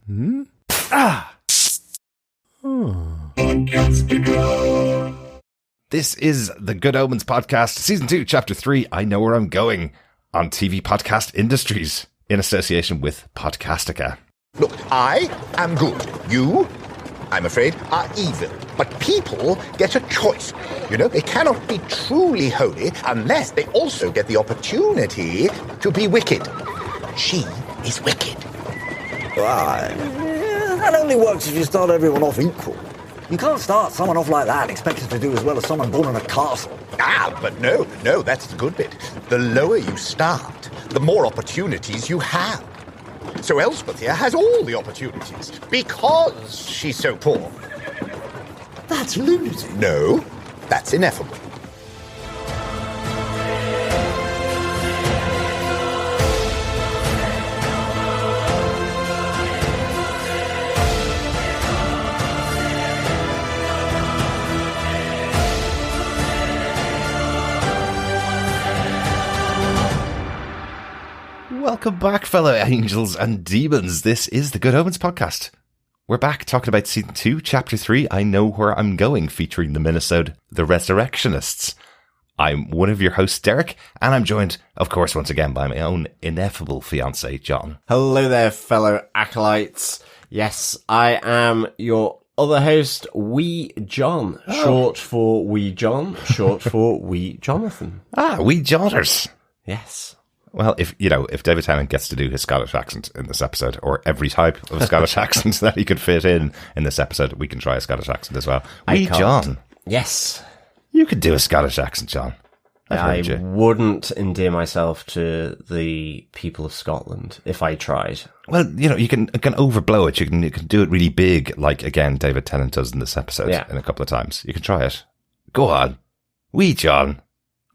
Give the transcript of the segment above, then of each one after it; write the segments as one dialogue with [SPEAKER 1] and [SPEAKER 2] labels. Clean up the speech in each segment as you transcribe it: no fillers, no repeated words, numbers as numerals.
[SPEAKER 1] Hmm? Ah! This is the Good Omens podcast, Season 2, Chapter 3, I Know Where I'm Going, on TV Podcast Industries, in association with Podcastica.
[SPEAKER 2] Look, I am good. You, I'm afraid, are evil. But people get a choice. You know, they cannot be truly holy unless they also get the opportunity to be wicked. She is wicked.
[SPEAKER 3] Right. That only works if you start everyone off equal. You can't start someone off like that and expect her to do as well as someone born in a castle.
[SPEAKER 2] But no, that's the good bit. The lower you start, the more opportunities you have. So Elspeth here has all the opportunities, because she's so poor.
[SPEAKER 3] That's lunacy.
[SPEAKER 2] No, that's ineffable.
[SPEAKER 1] Welcome back, fellow angels and demons. This is the Good Omens podcast. We're back talking about Season 2, Chapter 3, I Know Where I'm Going, featuring the minisode The Resurrectionists. I'm one of your hosts, Derek, and I'm joined, of course, once again by my own ineffable fiancé, John.
[SPEAKER 4] Hello there, fellow acolytes. Yes, I am your other host, Wee John.
[SPEAKER 1] Oh.
[SPEAKER 4] Short for Wee John, short for Wee Jonathan.
[SPEAKER 1] Wee Jotters.
[SPEAKER 4] Yes.
[SPEAKER 1] Well, if David Tennant gets to do his Scottish accent in this episode, or every type of Scottish accent that he could fit in this episode, we can try a Scottish accent as well. Wee John.
[SPEAKER 4] Yes.
[SPEAKER 1] You could do a Scottish accent, John.
[SPEAKER 4] I wouldn't endear myself to the people of Scotland if I tried.
[SPEAKER 1] Well, you can overblow it. You can do it really big, like, again, David Tennant does in this episode in a couple of times. You can try it. Go on. Wee John.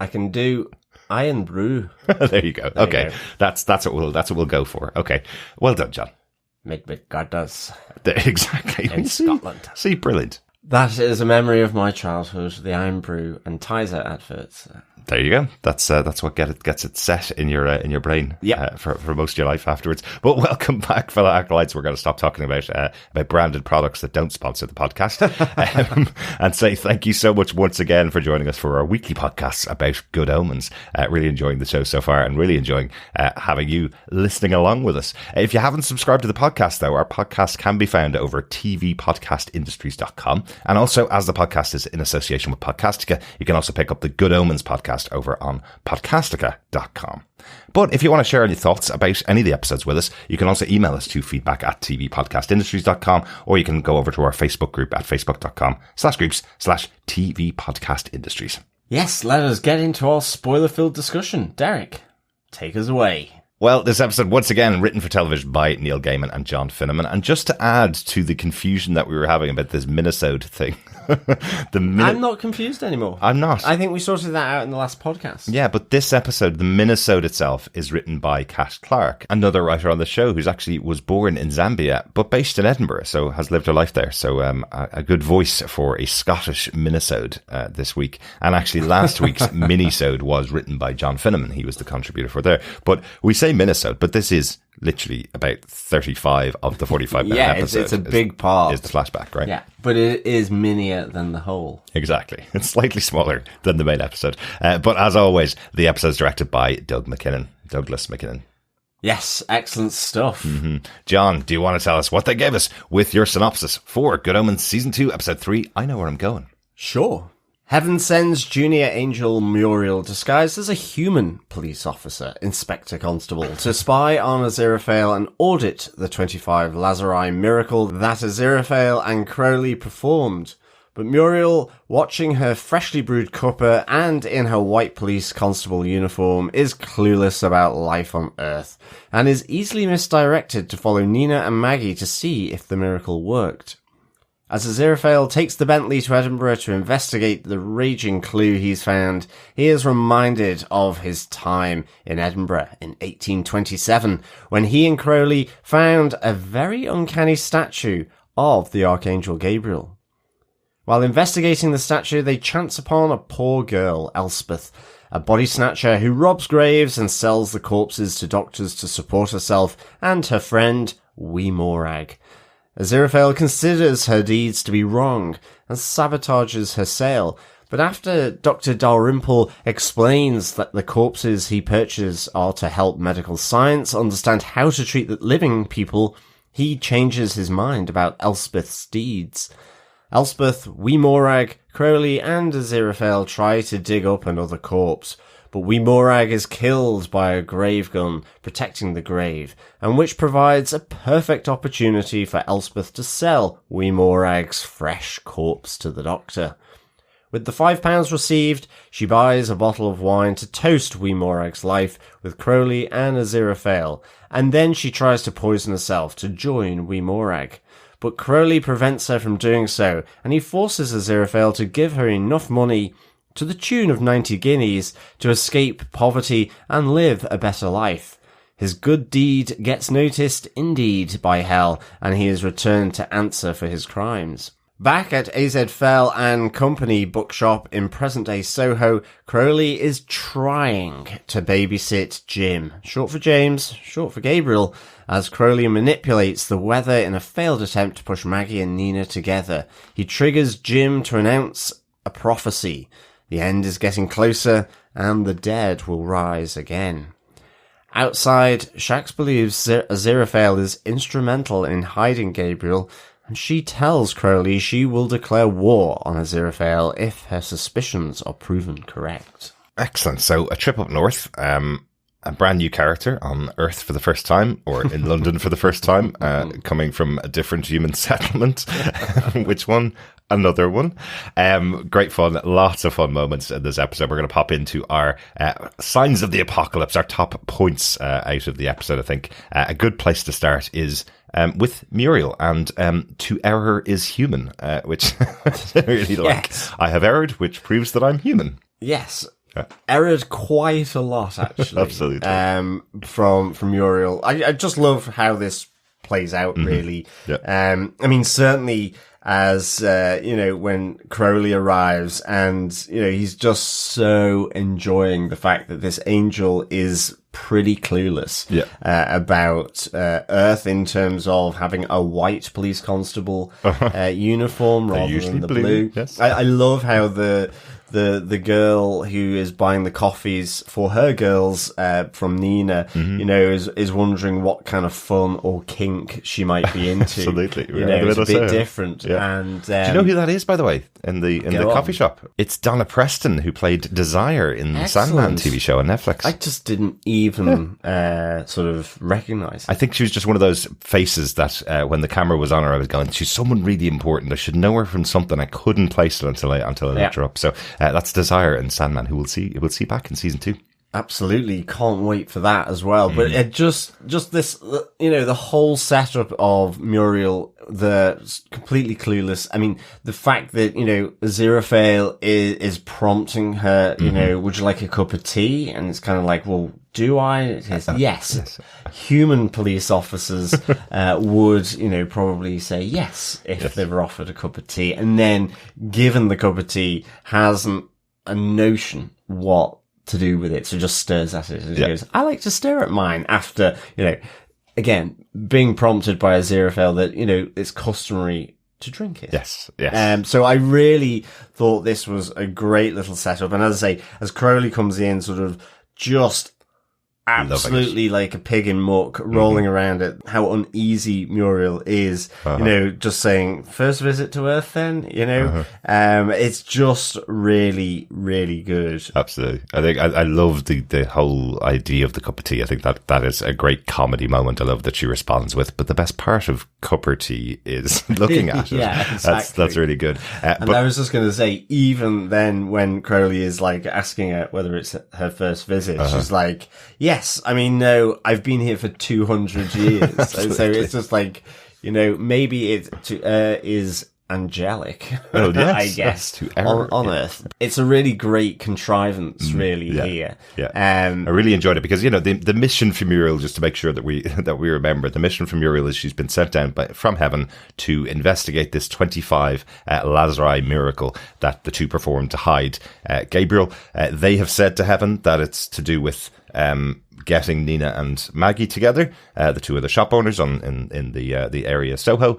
[SPEAKER 4] I can do iron brew.
[SPEAKER 1] There you go. Okay. That's what we'll go for. Okay. Well done, John.
[SPEAKER 4] Made with Goddess.
[SPEAKER 1] Exactly.
[SPEAKER 4] In Scotland.
[SPEAKER 1] See, brilliant.
[SPEAKER 4] That is a memory of my childhood, the iron brew and Tizer adverts.
[SPEAKER 1] There you go. That's what gets it set in your brain.
[SPEAKER 4] Yeah.
[SPEAKER 1] For most of your life afterwards. But welcome back, fellow acolytes. We're going to stop talking about branded products that don't sponsor the podcast, and say thank you so much once again for joining us for our weekly podcasts about Good Omens. Really enjoying the show so far, and really enjoying having you listening along with us. If you haven't subscribed to the podcast, though, our podcast can be found over at tvpodcastindustries.com, and also, as the podcast is in association with Podcastica, you can also pick up the Good Omens podcast over on podcastica.com. But if you want to share any thoughts about any of the episodes with us, you can also email us to feedback@tvpodcastindustries.com, or you can go over to our Facebook group at facebook.com/groups/tvpodcastindustries.
[SPEAKER 4] Yes, let us get into our spoiler-filled discussion. Derek, take us away.
[SPEAKER 1] Well, this episode, once again, written for television by Neil Gaiman and John Finneman. And just to add to the confusion that we were having about this minisode thing.
[SPEAKER 4] I'm not confused anymore.
[SPEAKER 1] I'm not.
[SPEAKER 4] I think we sorted that out in the last podcast.
[SPEAKER 1] Yeah, but this episode, the minisode itself, is written by Kat Clark, another writer on the show who's actually was born in Zambia, but based in Edinburgh, so has lived her life there. So a good voice for a Scottish minisode this week. And actually last week's minisode was written by John Finneman. He was the contributor for there. But we say minisode, but this is literally about 35 of the 45-minute episode.
[SPEAKER 4] It's a big part.
[SPEAKER 1] Is the flashback, right?
[SPEAKER 4] Yeah, but it is minier than the whole.
[SPEAKER 1] Exactly. It's slightly smaller than the main episode. But as always, the episode's directed by Douglas McKinnon.
[SPEAKER 4] Yes, excellent stuff.
[SPEAKER 1] Mm-hmm. John, do you want to tell us what they gave us with your synopsis for Good Omens Season 2, Episode 3, I Know Where I'm Going?
[SPEAKER 4] Sure. Heaven sends junior angel Muriel, disguised as a human police officer, Inspector Constable, to spy on Aziraphale and audit the 25 Lazurii miracle that Aziraphale and Crowley performed. But Muriel, watching her freshly brewed cuppa and in her white police constable uniform, is clueless about life on Earth, and is easily misdirected to follow Nina and Maggie to see if the miracle worked. As Aziraphale takes the Bentley to Edinburgh to investigate the raging clue he's found, he is reminded of his time in Edinburgh in 1827, when he and Crowley found a very uncanny statue of the Archangel Gabriel. While investigating the statue, they chance upon a poor girl, Elspeth, a body snatcher who robs graves and sells the corpses to doctors to support herself and her friend, Wee Morag. Aziraphale considers her deeds to be wrong and sabotages her sale, but after Dr. Dalrymple explains that the corpses he purchases are to help medical science understand how to treat the living people, he changes his mind about Elspeth's deeds. Elspeth, Wee Morag, Crowley and Aziraphale try to dig up another corpse, but Wee Morag is killed by a grave gun protecting the grave, and which provides a perfect opportunity for Elspeth to sell Wee Morag's fresh corpse to the doctor. With the £5 received, she buys a bottle of wine to toast Wee Morag's life with Crowley and Aziraphale, and then she tries to poison herself to join Wee Morag. But Crowley prevents her from doing so, and he forces Aziraphale to give her enough money, to the tune of 90 guineas, to escape poverty and live a better life. His good deed gets noticed indeed by hell, and he is returned to answer for his crimes. Back at Aziraphale and Company bookshop in present-day Soho, Crowley is trying to babysit Jim, short for James, short for Gabriel, as Crowley manipulates the weather in a failed attempt to push Maggie and Nina together. He triggers Jim to announce a prophecy. The end is getting closer, and the dead will rise again. Outside, Shax believes Aziraphale is instrumental in hiding Gabriel, and she tells Crowley she will declare war on Aziraphale if her suspicions are proven correct.
[SPEAKER 1] Excellent. So a trip up north, a brand new character on Earth for the first time, or in London for the first time, coming from a different human settlement. Which one? Another one. Great fun. Lots of fun moments in this episode. We're going to pop into our signs of the apocalypse, our top points out of the episode, I think. A good place to start is with Muriel and to error is human, which I really like.
[SPEAKER 4] Yes.
[SPEAKER 1] I have erred, which proves that I'm human.
[SPEAKER 4] Yes. Errored quite a lot, actually.
[SPEAKER 1] Absolutely.
[SPEAKER 4] From Muriel. I just love how this plays out, really. Yeah. I mean, certainly as, when Crowley arrives and, he's just so enjoying the fact that this angel is pretty clueless about Earth in terms of having a white police constable uniform rather than the blue.
[SPEAKER 1] Yes.
[SPEAKER 4] I love how the girl who is buying the coffees for her girls from Nina, is wondering what kind of fun or kink she might be into.
[SPEAKER 1] Absolutely,
[SPEAKER 4] it's a bit different. Yeah. And
[SPEAKER 1] do you know who that is, by the way, in the coffee shop? It's Donna Preston, who played Desire in the Sandman TV show on Netflix.
[SPEAKER 4] I just didn't even sort of recognise her.
[SPEAKER 1] I think she was just one of those faces that when the camera was on her, I was going, she's someone really important. I should know her from something. I couldn't place it until I looked her up. So that's Desire and Sandman, who we'll see back in season 2.
[SPEAKER 4] Absolutely, can't wait for that as well. But it just this, the whole setup of Muriel, the completely clueless. I mean, the fact that Aziraphale is prompting her, would you like a cup of tea? And it's kind of like, well, do I? It says, yes. Human police officers would, probably say yes if they were offered a cup of tea, and then given the cup of tea, hasn't a notion what to do with it, so just stares at it and goes, I like to stare at mine, after, again, being prompted by Aziraphale that, it's customary to drink it.
[SPEAKER 1] Yes.
[SPEAKER 4] So I really thought this was a great little setup, and as I say, as Crowley comes in, sort of just absolutely like a pig in muck, rolling around at how uneasy Muriel is, just saying, first visit to Earth then, it's just really, really good.
[SPEAKER 1] Absolutely. I think I love the whole idea of the cup of tea. I think that is a great comedy moment. I love that she responds with, but the best part of cupper tea is looking at it.
[SPEAKER 4] Yeah, exactly.
[SPEAKER 1] That's really good.
[SPEAKER 4] And I was just going to say, even then when Crowley is like asking her whether it's her first visit, she's like, yes, I mean, no, I've been here for 200 years. So it's just like, maybe it is angelic, I guess, on Earth. It's a really great contrivance, here.
[SPEAKER 1] Yeah. I really enjoyed it because, the mission for Muriel, just to make sure that we remember, the mission for Muriel is she's been sent down from heaven to investigate this 25 Lazurii miracle that the two performed to hide Gabriel. They have said to heaven that it's to do with getting Nina and Maggie together, the two of the shop owners in the area Soho.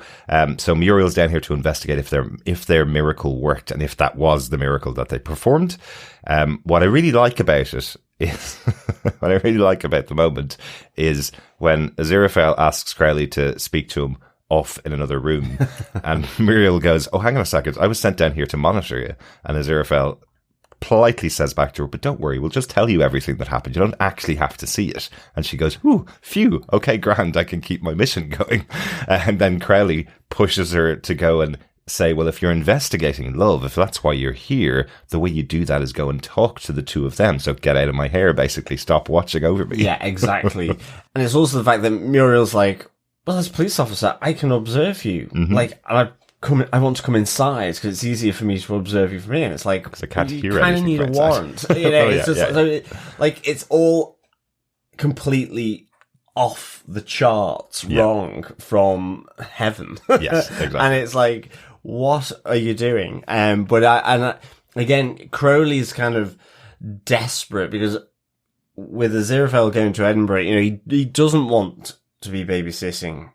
[SPEAKER 1] So Muriel's down here to investigate if their miracle worked and if that was the miracle that they performed. What I really like about it is what I really like about the moment is when Aziraphale asks Crowley to speak to him off in another room, and Muriel goes, "Oh, hang on a second, I was sent down here to monitor you," and Aziraphale politely says back to her, "But don't worry, we'll just tell you everything that happened. You don't actually have to see it." And she goes, "Ooh, phew, okay, grand, I can keep my mission going." And then Crowley pushes her to go and say, "Well, if you're investigating love, if that's why you're here, the way you do that is go and talk to the two of them. So get out of my hair, basically. Stop watching over me."
[SPEAKER 4] Yeah, exactly. And it's also the fact that Muriel's like, "Well, as a police officer, I can observe you. Like, and I want to come inside because it's easier for me to observe you from here." And it's like,
[SPEAKER 1] I can't
[SPEAKER 4] you
[SPEAKER 1] hear
[SPEAKER 4] kind of
[SPEAKER 1] anything
[SPEAKER 4] need a
[SPEAKER 1] from outside.
[SPEAKER 4] warrant. You know, it's just like it's all completely off the charts, wrong from heaven.
[SPEAKER 1] Yes, exactly.
[SPEAKER 4] And it's like, what are you doing? Again, Crowley's kind of desperate because with Aziraphale going to Edinburgh, you know, he doesn't want to be babysitting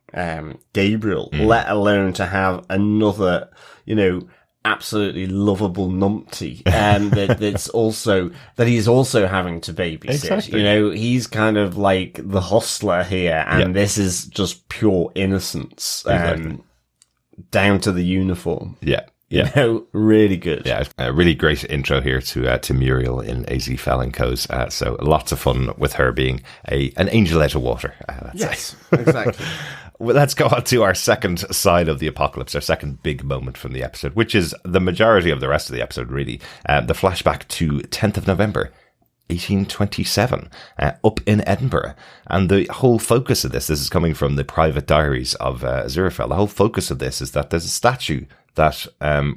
[SPEAKER 4] Gabriel, let alone to have another, you know, absolutely lovable numpty that he's also having to babysit.
[SPEAKER 1] Exactly.
[SPEAKER 4] You know, he's kind of like the hustler here, and this is just pure innocence, down to the uniform.
[SPEAKER 1] Yeah.
[SPEAKER 4] You know, really good.
[SPEAKER 1] Yeah, a really great intro here to Muriel in Aziraphale and Co.'s. So lots of fun with her being an angel out of water.
[SPEAKER 4] Yes, exactly.
[SPEAKER 1] Well, let's go on to our second side of the apocalypse, our second big moment from the episode, which is the majority of the rest of the episode, really. The flashback to 10th of November, 1827, up in Edinburgh. And the whole focus of this is coming from the private diaries of Aziraphale. The whole focus of this is that there's a statue that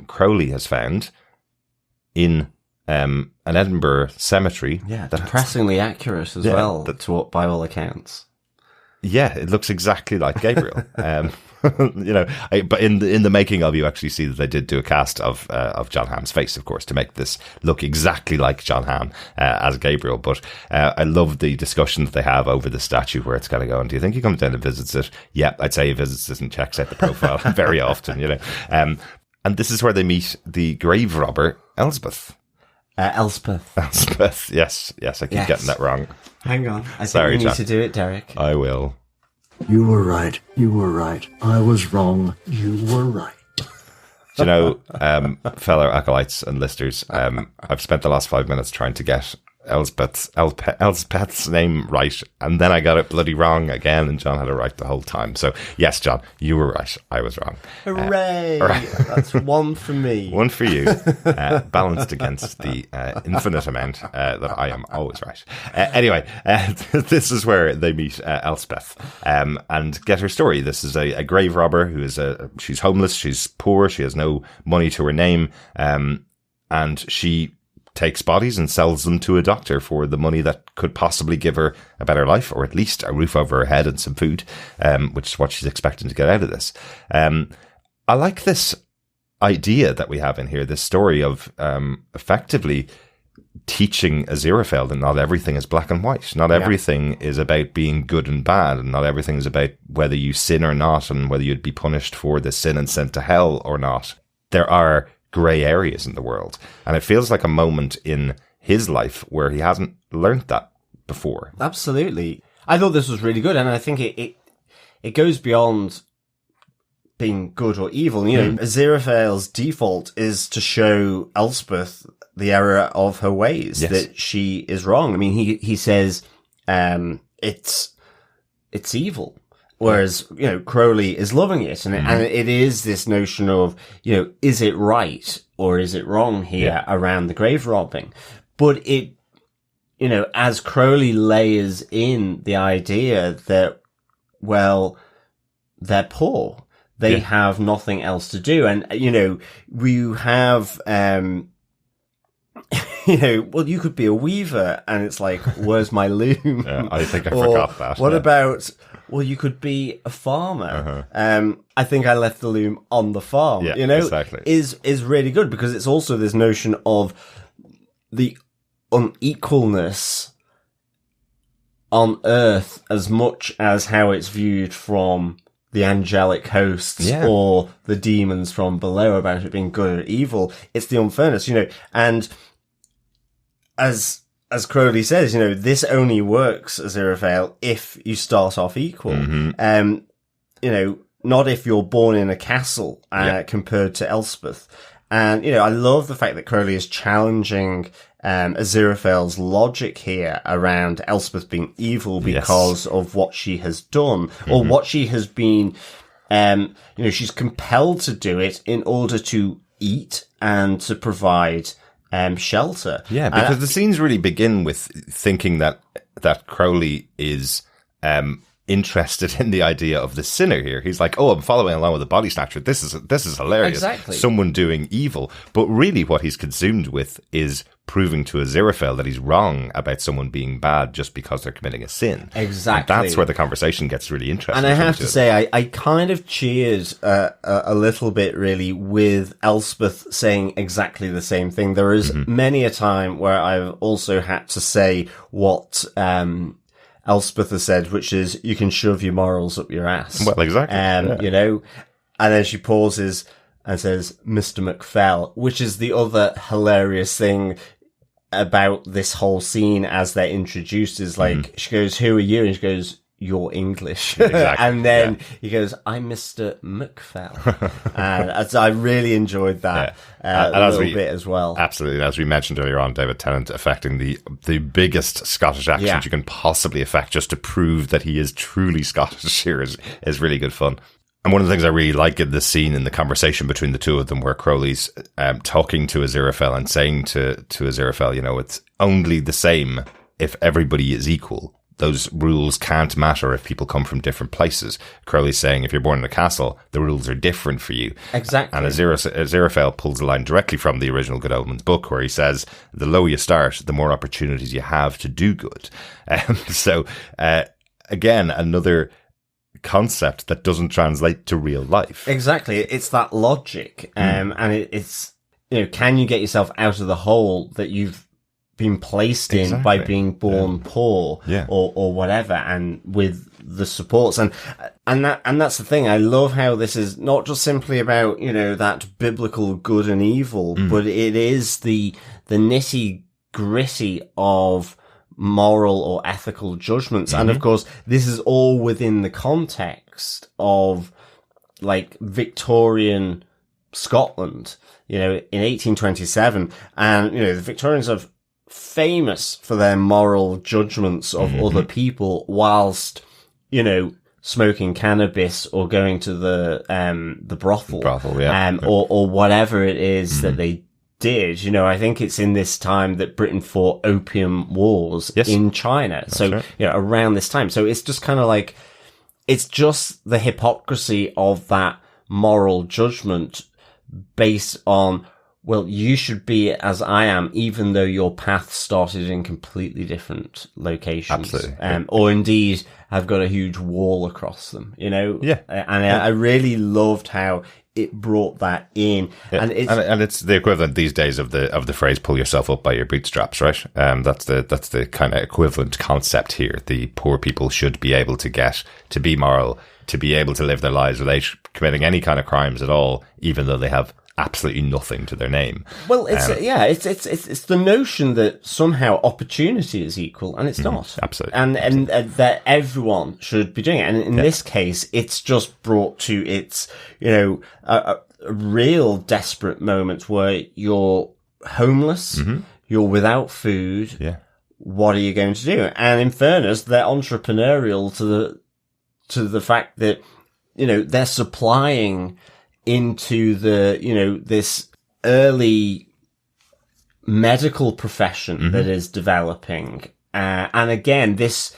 [SPEAKER 1] Crowley has found in an Edinburgh cemetery.
[SPEAKER 4] Yeah, depressingly accurate as well, by all accounts.
[SPEAKER 1] Yeah, it looks exactly like Gabriel. You know, but in the making of, you actually see that they did do a cast of John Hamm's face, of course, to make this look exactly like John Hamm as Gabriel. But I love the discussion that they have over the statue, where it's kind of going, "Do you think he comes down and visits it?" Yeah, I'd say he visits it and checks out the profile very often. You know, and this is where they meet the grave robber Elspeth. Elspeth. Yes, I keep getting that wrong.
[SPEAKER 4] Hang on. I
[SPEAKER 1] Sorry,
[SPEAKER 4] think you need
[SPEAKER 1] John.
[SPEAKER 4] to do it, Derek.
[SPEAKER 1] I will.
[SPEAKER 5] You were right. I was wrong. You were right.
[SPEAKER 1] Do you know, fellow acolytes and listeners, I've spent the last 5 minutes trying to get Elspeth's name right, and then I got it bloody wrong again, and John had it right the whole time. So, yes, John, you were right. I was wrong.
[SPEAKER 4] Hooray! That's one for me.
[SPEAKER 1] One for you, balanced against the infinite amount that I am always right. Anyway, this is where they meet Elspeth and get her story. This is a grave robber who is she's homeless, she's poor, she has no money to her name, and she takes bodies and sells them to a doctor for the money that could possibly give her a better life, or at least a roof over her head and some food, which is what she's expecting to get out of this. I like this idea that we have in here, this story of effectively teaching Aziraphale that not everything is black and white. Not everything is about being good and bad, and not everything is about whether you sin or not, and whether you'd be punished for the sin and sent to hell or not. There are grey areas in the world, and it feels like a moment in his life where he hasn't learnt that before.
[SPEAKER 4] Absolutely. I thought this was really good, and I think it goes beyond being good or evil. You know, Aziraphale's default is to show Elspeth the error of her ways, that she is wrong. I mean, he says it's evil. Whereas, you know, Crowley is loving it. And, and it is this notion of, you know, is it right or is it wrong here around the grave robbing? But it, you know, as Crowley layers in the idea that, well, they're poor. They have nothing else to do. And, you know, you have, you know, well, you could be a weaver, and it's like, where's my loom?
[SPEAKER 1] I think I forgot that.
[SPEAKER 4] What about, well, you could be a farmer. I think I left the loom on the farm.
[SPEAKER 1] Yeah,
[SPEAKER 4] you know,
[SPEAKER 1] exactly.
[SPEAKER 4] is really good, because it's also this notion of the unequalness on Earth as much as how it's viewed from the angelic hosts or the demons from below about it being good or evil. It's the unfairness, and as Crowley says, this only works, Aziraphale, if you start off equal. Not if you're born in a castle, compared to Elspeth. And, I love the fact that Crowley is challenging Aziraphale's logic here around Elspeth being evil because of what she has done, or what she has been, she's compelled to do it in order to eat and to provide shelter.
[SPEAKER 1] Yeah, because the scenes really begin with thinking that Crowley is interested in the idea of the sinner here. He's like, I'm following along with the body snatcher. This is hilarious.
[SPEAKER 4] Exactly.
[SPEAKER 1] Someone doing evil. But really what he's consumed with is proving to Aziraphale that he's wrong about someone being bad just because they're committing a sin.
[SPEAKER 4] Exactly.
[SPEAKER 1] And that's where the conversation gets really interesting.
[SPEAKER 4] And I have to say, I kind of cheered a little bit, really, with Elspeth saying exactly the same thing. There is many a time where I've also had to say what Elspeth has said, which is, you can shove your morals up your ass.
[SPEAKER 1] Well, exactly.
[SPEAKER 4] And then she pauses and says, Mr. McFell, which is the other hilarious thing about this whole scene as they're introduced, is like, she goes, who are you? And she goes, you're English.
[SPEAKER 1] Exactly.
[SPEAKER 4] And then he goes, I'm Mr. McFell. And I really enjoyed that a little bit as well.
[SPEAKER 1] Absolutely. As we mentioned earlier on, David Tennant affecting the biggest Scottish accent you can possibly affect just to prove that he is truly Scottish here is really good fun. And one of the things I really like in this scene, in the conversation between the two of them, where Crowley's talking to Aziraphale and saying to Aziraphale, it's only the same if everybody is equal. Those rules can't matter if people come from different places. Crowley's saying, if you're born in a castle, the rules are different for you.
[SPEAKER 4] Exactly.
[SPEAKER 1] And Aziraphale pulls the line directly from the original Good Omens book, where he says, the lower you start, the more opportunities you have to do good. Again, another concept that doesn't translate to real life.
[SPEAKER 4] Exactly. It's that logic. And it's, can you get yourself out of the hole that you've been placed in by being born poor or whatever, and with the supports and that's the thing. I love how this is not just simply about that biblical good and evil, but it is the nitty gritty of moral or ethical judgments. And of course, this is all within the context of like Victorian Scotland, in 1827, and the Victorians are famous for their moral judgments of other people whilst, smoking cannabis or going to the brothel, or whatever it is that they did. I think it's in this time that Britain fought opium wars in China. That's so, around this time. So it's just kind of like, it's just the hypocrisy of that moral judgment based on, well, you should be as I am, even though your path started in completely different locations.
[SPEAKER 1] Absolutely.
[SPEAKER 4] Or indeed have got a huge wall across them, Yeah. And I really loved how it brought that in.
[SPEAKER 1] Yeah. And it's the equivalent these days of the phrase, pull yourself up by your bootstraps, right? That's the kind of equivalent concept here. The poor people should be able to be moral, to be able to live their lives without committing any kind of crimes at all, even though they have absolutely nothing to their name.
[SPEAKER 4] Well, it's the notion that somehow opportunity is equal, and it's not.
[SPEAKER 1] Absolutely.
[SPEAKER 4] And that everyone should be doing it. And in this case, it's just brought to its, a real desperate moment where you're homeless, you're without food.
[SPEAKER 1] Yeah.
[SPEAKER 4] What are you going to do? And in fairness, they're entrepreneurial to the fact that, they're supplying into the, this early medical profession that is developing. And again, this,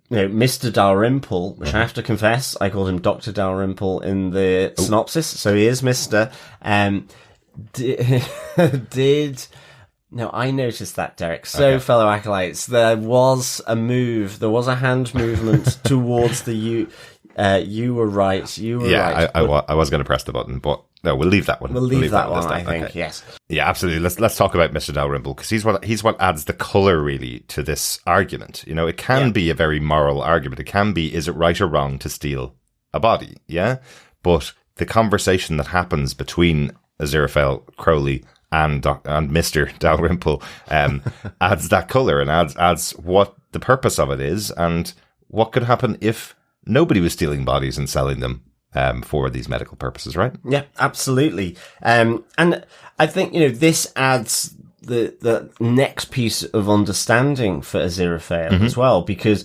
[SPEAKER 4] Mr. Dalrymple, which I have to confess, I called him Dr. Dalrymple in the synopsis. So he is Mr. No, I noticed that, Derek. So, fellow acolytes, there was a hand movement towards the You were right. You were right.
[SPEAKER 1] I was going to press the button, but no, we'll leave that one.
[SPEAKER 4] We'll leave that one, I think,
[SPEAKER 1] okay.
[SPEAKER 4] yes.
[SPEAKER 1] Yeah, absolutely. Let's talk about Mr. Dalrymple, because he's what adds the colour, really, to this argument. You know, it can be a very moral argument. It can be, is it right or wrong to steal a body? Yeah? But the conversation that happens between Aziraphale, Crowley, and Mr. Dalrymple adds that colour and adds what the purpose of it is and what could happen if nobody was stealing bodies and selling them for these medical purposes, right?
[SPEAKER 4] Yeah, absolutely. And I think, you know, this adds the next piece of understanding for Aziraphale as well, because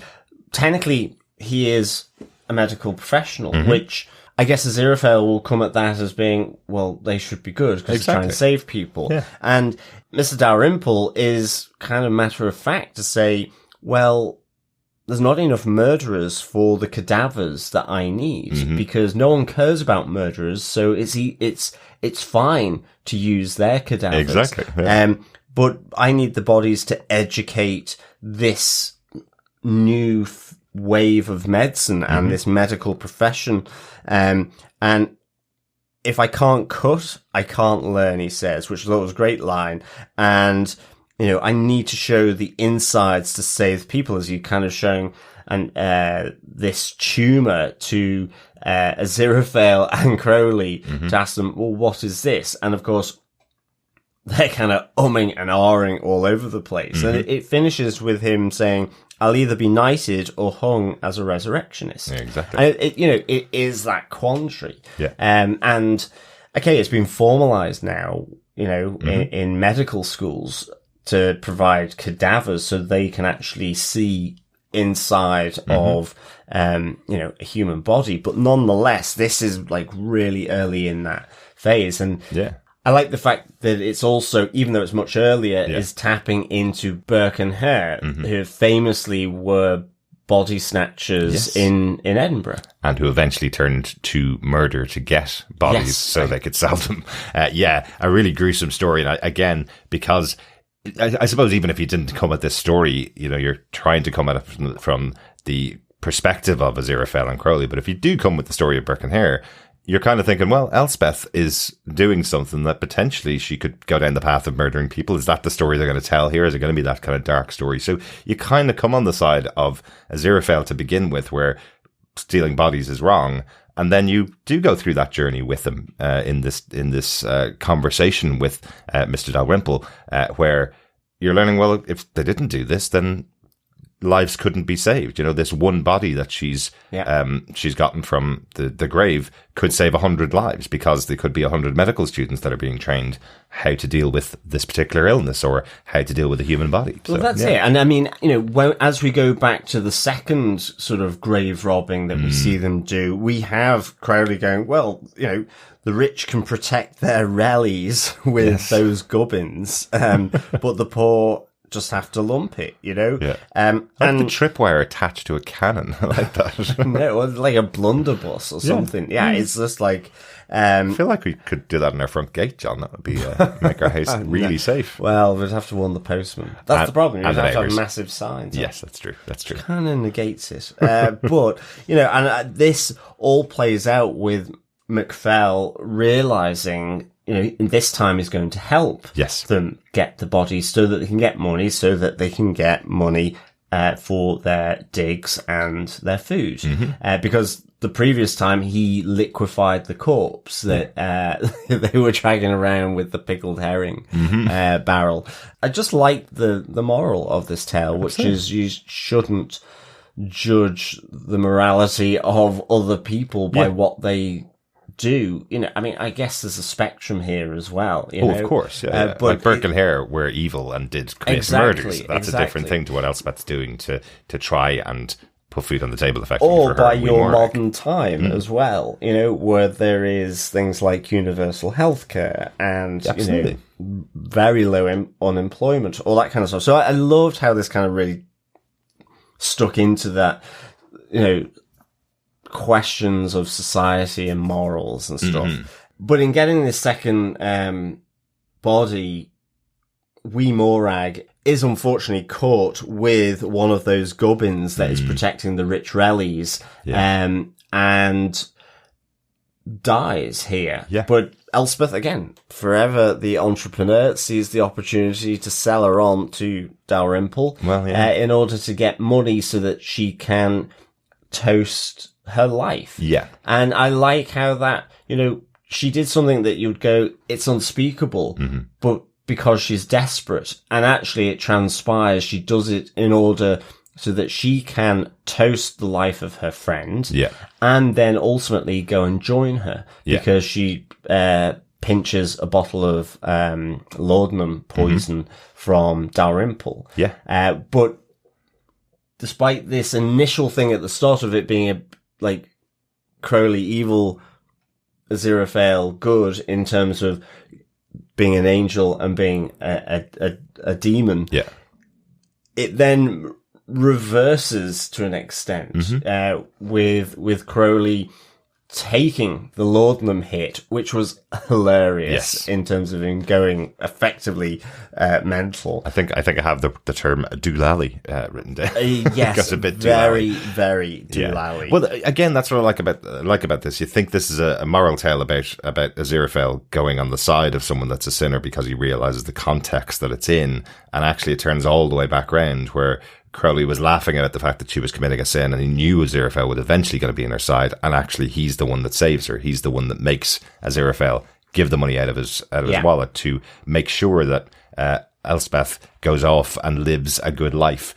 [SPEAKER 4] technically he is a medical professional, which I guess Aziraphale will come at that as being, well, they should be good because they're trying to save people. Yeah. And Mr. Dalrymple is kind of matter of fact to say, well, there's not enough murderers for the cadavers that I need because no one cares about murderers. So it's fine to use their cadavers.
[SPEAKER 1] Exactly. Yeah.
[SPEAKER 4] But I need the bodies to educate this new wave of medicine and this medical profession. And if I can't cut, I can't learn, he says, which I thought was a great line. And, you know, I need to show the insides to save people, as you kind of showing this tumour to Aziraphale and Crowley to ask them, well, what is this? And of course, they're kind of umming and ahhing all over the place. And it finishes with him saying, I'll either be knighted or hung as a resurrectionist.
[SPEAKER 1] Yeah, exactly.
[SPEAKER 4] And it is that quandary.
[SPEAKER 1] Yeah.
[SPEAKER 4] And okay, it's been formalized now, you know, in medical schools to provide cadavers so they can actually see inside of, you know, a human body. But nonetheless, this is like really early in that phase. And I like the fact that it's also, even though it's much earlier, is tapping into Burke and Hare, who famously were body snatchers in Edinburgh.
[SPEAKER 1] And who eventually turned to murder to get bodies so they could sell them. A really gruesome story. And again, because I suppose even if you didn't come at this story, you know, you're trying to come at it from the perspective of Aziraphale and Crowley. But if you do come with the story of Burke and Hare, you're kind of thinking, well, Elspeth is doing something that potentially she could go down the path of murdering people. Is that the story they're going to tell here? Is it going to be that kind of dark story? So you kind of come on the side of Aziraphale to begin with, where stealing bodies is wrong. And then you do go through that journey with him in this conversation with Mr. Dalrymple, where you're learning, well, if they didn't do this, then lives couldn't be saved. You know, this one body that she's gotten from the grave could save 100 lives, because there could be 100 medical students that are being trained how to deal with this particular illness or how to deal with a human body.
[SPEAKER 4] Well, that's it. And I mean, you know, as we go back to the second sort of grave robbing that we see them do, we have Crowley going, well, you know, the rich can protect their rallies with those gubbins, but the poor just have to lump it, you know?
[SPEAKER 1] Yeah. And the tripwire attached to a cannon. I like that.
[SPEAKER 4] No, like a blunderbuss or something. Yeah, it's just like...
[SPEAKER 1] I feel like we could do that in our front gate, John. That would be make our house really safe.
[SPEAKER 4] Well, we'd have to warn the postman. That's the problem. You'd have to have massive signs.
[SPEAKER 1] Yes, that's true. That's true.
[SPEAKER 4] Kind of negates it. But, you know, and this all plays out with MacPhail realising, you know, this time is going to help them get the bodies so that they can get money, so that they can get money for their digs and their food. Because the previous time he liquefied the corpse that they were dragging around with the pickled herring barrel. I just like the moral of this tale, which is you shouldn't judge the morality of other people by what they do. You know, I mean, I guess there's a spectrum here as well. You know?
[SPEAKER 1] Of course, yeah. But like Burke and Hare were evil and did commit murders. That's a different thing to what Elspeth's doing to try and put food on the table effectively.
[SPEAKER 4] Or by your modern time as well, you know, where there is things like universal healthcare and, you know, very low unemployment, all that kind of stuff. So I loved how this kind of really stuck into that, you know, questions of society and morals and stuff. But in getting this second body, Wee Morag is unfortunately caught with one of those gubbins that is protecting the rich Rellies. and dies here.
[SPEAKER 1] Yeah.
[SPEAKER 4] But Elspeth, again, forever the entrepreneur, sees the opportunity to sell her on to Dalrymple in order to get money so that she can toast her life.
[SPEAKER 1] Yeah.
[SPEAKER 4] And I like how that, she did something that you'd go, it's unspeakable, but because she's desperate. And actually it transpires she does it in order so that she can toast the life of her friend.
[SPEAKER 1] Yeah.
[SPEAKER 4] And then ultimately go and join her because she pinches a bottle of laudanum poison from Dalrymple.
[SPEAKER 1] Yeah.
[SPEAKER 4] But despite this initial thing at the start of it being Crowley evil, Aziraphale good in terms of being an angel and being a demon.
[SPEAKER 1] Yeah.
[SPEAKER 4] It then reverses to an extent, with Crowley taking the laudanum hit, which was hilarious in terms of him going effectively mental.
[SPEAKER 1] I think I have the term doolally written down.
[SPEAKER 4] Yes,
[SPEAKER 1] Got a bit
[SPEAKER 4] very, very doolally.
[SPEAKER 1] Well, again, that's what I like about this. You think this is a moral tale about Aziraphale going on the side of someone that's a sinner because he realizes the context that it's in, and actually it turns all the way back round where Crowley was laughing at the fact that she was committing a sin, and he knew Aziraphale would eventually going to be on her side, and actually he's the one that saves her. He's the one that makes Aziraphale give the money out of his wallet to make sure that Elspeth goes off and lives a good life.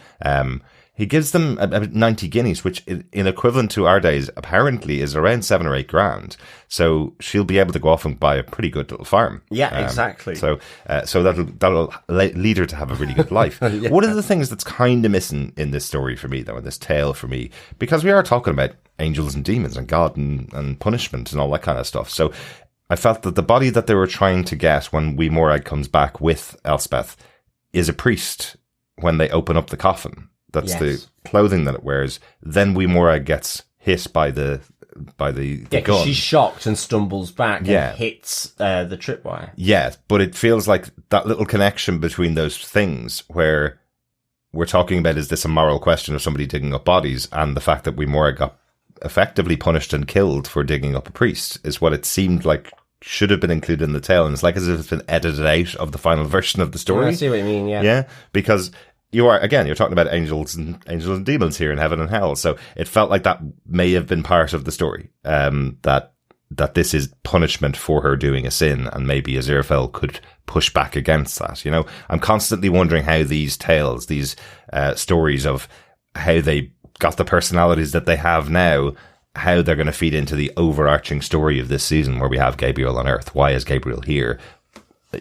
[SPEAKER 1] He gives them about 90 guineas, which in equivalent to our days apparently is around 7 or 8 grand. So she'll be able to go off and buy a pretty good little farm.
[SPEAKER 4] Yeah, exactly.
[SPEAKER 1] So that'll lead her to have a really good life. One of the things that's kind of missing in this story for me, though, in this tale for me, because we are talking about angels and demons and God and punishment and all that kind of stuff. So I felt that the body that they were trying to get when Wee Morag comes back with Elspeth is a priest when they open up the coffin. That's the clothing that it wears. Then Wee Morag gets hit by the gun.
[SPEAKER 4] She's shocked and stumbles back and hits the tripwire.
[SPEAKER 1] Yeah, but it feels like that little connection between those things where we're talking about, is this a moral question of somebody digging up bodies, and the fact that Wee Morag got effectively punished and killed for digging up a priest is what it seemed like should have been included in the tale. And it's like as if it's been edited out of the final version of the story.
[SPEAKER 4] I see what you mean, yeah.
[SPEAKER 1] Yeah, because you're talking about angels and demons here in heaven and hell. So it felt like that may have been part of the story. That this is punishment for her doing a sin, and maybe Aziraphale could push back against that. I'm constantly wondering how these tales, these stories of how they got the personalities that they have now, how they're going to feed into the overarching story of this season where we have Gabriel on Earth. Why is Gabriel here?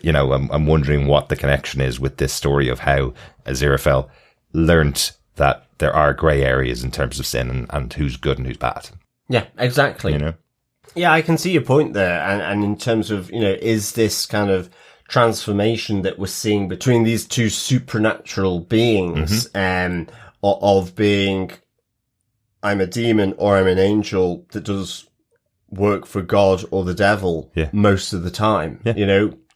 [SPEAKER 1] I'm wondering what the connection is with this story of how Aziraphale learnt that there are grey areas in terms of sin and who's good and who's bad.
[SPEAKER 4] Yeah, exactly. Yeah, I can see your point there. And in terms of, is this kind of transformation that we're seeing between these two supernatural beings, of being, I'm a demon or I'm an angel that does work for God or the devil most of the time,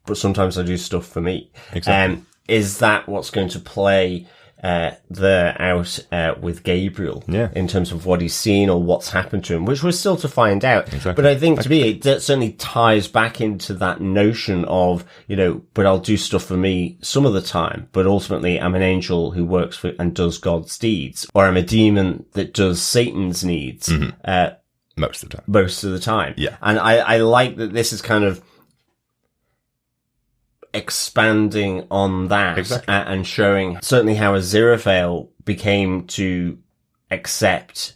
[SPEAKER 4] but sometimes I do stuff for me.
[SPEAKER 1] Exactly.
[SPEAKER 4] Is that what's going to play out with Gabriel in terms of what he's seen or what's happened to him, which we're still to find out.
[SPEAKER 1] Exactly.
[SPEAKER 4] But I think to me, it certainly ties back into that notion of, but I'll do stuff for me some of the time, but ultimately I'm an angel who works for and does God's deeds, or I'm a demon that does Satan's needs.
[SPEAKER 1] Most of the time. Yeah.
[SPEAKER 4] And I like that this is kind of expanding on that and showing certainly how Aziraphale became to accept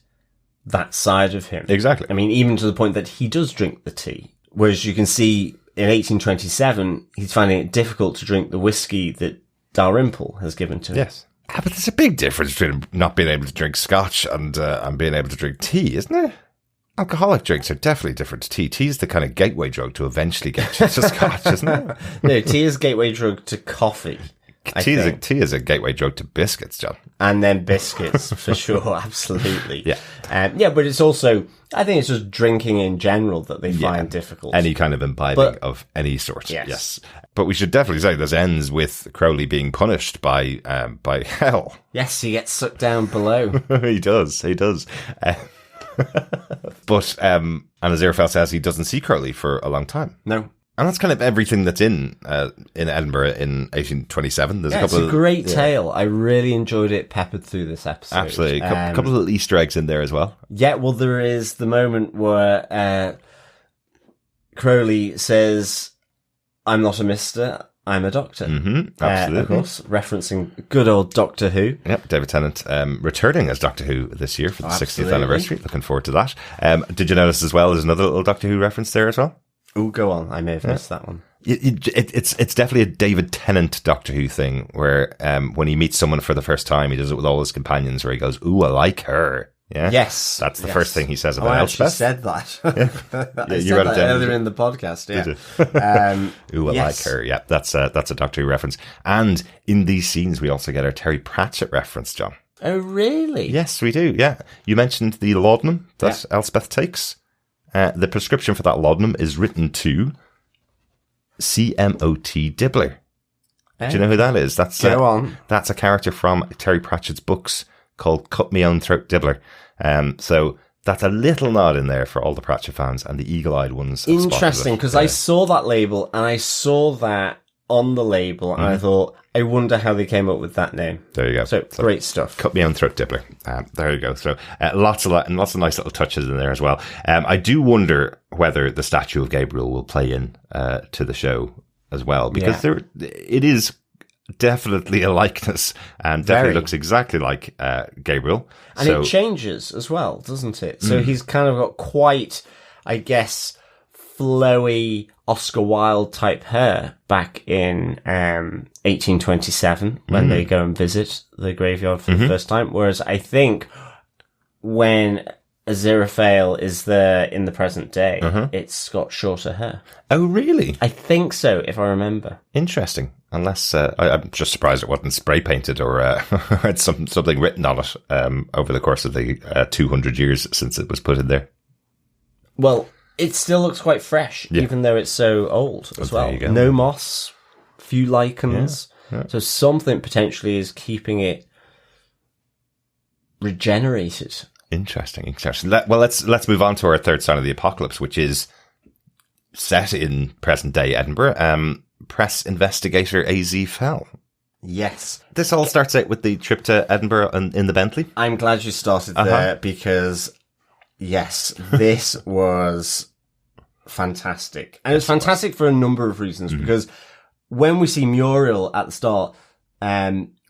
[SPEAKER 4] that side of him.
[SPEAKER 1] Exactly.
[SPEAKER 4] I mean, even to the point that he does drink the tea. Whereas you can see in 1827, he's finding it difficult to drink the whiskey that Dalrymple has given to him.
[SPEAKER 1] Yes. But there's a big difference between not being able to drink scotch and being able to drink tea, isn't there? Alcoholic drinks are definitely different to tea. Tea is the kind of gateway drug to eventually get you to scotch, isn't it?
[SPEAKER 4] No, tea is a gateway drug to coffee.
[SPEAKER 1] Tea is a gateway drug to biscuits, John.
[SPEAKER 4] And then biscuits, for sure, absolutely.
[SPEAKER 1] Yeah.
[SPEAKER 4] But it's also, I think it's just drinking in general that they find difficult.
[SPEAKER 1] Any kind of imbibing of any sort. Yes. But we should definitely say this ends with Crowley being punished by hell.
[SPEAKER 4] Yes, he gets sucked down below.
[SPEAKER 1] He does. But Aziraphale says he doesn't see Crowley for a long time.
[SPEAKER 4] No.
[SPEAKER 1] And that's kind of everything that's in Edinburgh in 1827. There's
[SPEAKER 4] It's a great tale. I really enjoyed it peppered through this episode.
[SPEAKER 1] Absolutely. A couple of little Easter eggs in there as well.
[SPEAKER 4] Yeah, well, there is the moment where Crowley says, I'm not a mister, I'm a doctor.
[SPEAKER 1] Mm-hmm, absolutely.
[SPEAKER 4] Of course, referencing good old Doctor Who.
[SPEAKER 1] Yep, David Tennant returning as Doctor Who this year for the 60th anniversary. Looking forward to that. Did you notice as well, there's another little Doctor Who reference there as well?
[SPEAKER 4] Oh, go on. I may have missed that one.
[SPEAKER 1] It's definitely a David Tennant Doctor Who thing where when he meets someone for the first time, he does it with all his companions where he goes, ooh, I like her. Yeah.
[SPEAKER 4] Yes.
[SPEAKER 1] That's the first thing he says about
[SPEAKER 4] I
[SPEAKER 1] Elspeth.
[SPEAKER 4] said that. I
[SPEAKER 1] you
[SPEAKER 4] said
[SPEAKER 1] wrote it
[SPEAKER 4] that
[SPEAKER 1] down,
[SPEAKER 4] earlier in the podcast, yeah.
[SPEAKER 1] Ooh, I like her. Yeah, that's a Doctor Who reference. And in these scenes, we also get our Terry Pratchett reference, John.
[SPEAKER 4] Oh, really?
[SPEAKER 1] Yes, we do, yeah. You mentioned the laudanum that Elspeth takes. The prescription for that laudanum is written to CMOT Dibbler. Do you know who that is?
[SPEAKER 4] Go on.
[SPEAKER 1] That's a character from Terry Pratchett's books called Cut Me Own Throat Dibbler. So that's a little nod in there for all the Pratchett fans and the eagle-eyed ones.
[SPEAKER 4] Interesting, because I saw that label and I saw that on the label and I thought, I wonder how they came up with that name.
[SPEAKER 1] There you go.
[SPEAKER 4] So great stuff.
[SPEAKER 1] Cut Me Own Throat Dibbler. There you go. So lots of nice little touches in there as well. I do wonder whether the statue of Gabriel will play in to the show as well, because it is definitely a likeness and definitely looks exactly like Gabriel.
[SPEAKER 4] And it changes as well, doesn't it? So he's kind of got quite, I guess, flowy Oscar Wilde type hair back in 1827 when they go and visit the graveyard for the first time. Whereas I think when Aziraphale is there in the present day, it's got shorter hair.
[SPEAKER 1] Oh, really?
[SPEAKER 4] I think so, if I remember.
[SPEAKER 1] Interesting. Unless I'm just surprised it wasn't spray painted or had something written on it over the course of the 200 years since it was put in there.
[SPEAKER 4] Well, it still looks quite fresh, even though it's so old as well. No moss, few lichens. Yeah. So something potentially is keeping it regenerated. Interesting.
[SPEAKER 1] Let's move on to our third sign of the apocalypse, which is set in present day Edinburgh. Press investigator Aziraphale.
[SPEAKER 4] Yes.
[SPEAKER 1] This all starts out with the trip to Edinburgh in the Bentley.
[SPEAKER 4] I'm glad you started there because, yes, this was fantastic. And it was fantastic for a number of reasons because when we see Muriel at the start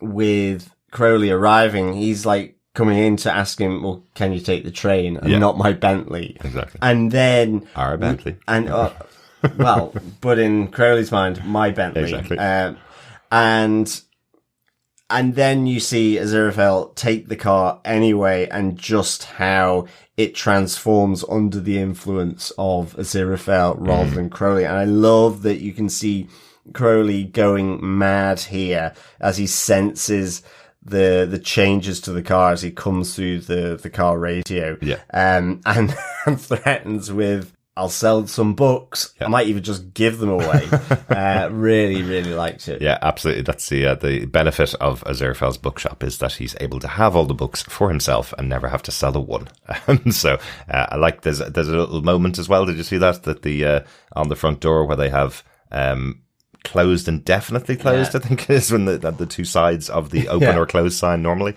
[SPEAKER 4] with Crowley arriving, he's like coming in to ask him, well, can you take the train and not my Bentley?
[SPEAKER 1] Exactly.
[SPEAKER 4] And then...
[SPEAKER 1] Our Bentley.
[SPEAKER 4] And... well, but in Crowley's mind, my Bentley.
[SPEAKER 1] Exactly.
[SPEAKER 4] And then you see Aziraphale take the car anyway and just how it transforms under the influence of Aziraphale rather than Crowley. And I love that you can see Crowley going mad here as he senses the changes to the car as he comes through the car radio.
[SPEAKER 1] Yeah.
[SPEAKER 4] And threatens with, I'll sell some books. I might even just give them away. Really, really liked it.
[SPEAKER 1] Yeah, absolutely. That's the benefit of Aziraphale's bookshop is that he's able to have all the books for himself and never have to sell a one. So I like there's a little moment as well. Did you see that the on the front door where they have closed and definitely closed? I think it is when the two sides of the open or closed sign normally.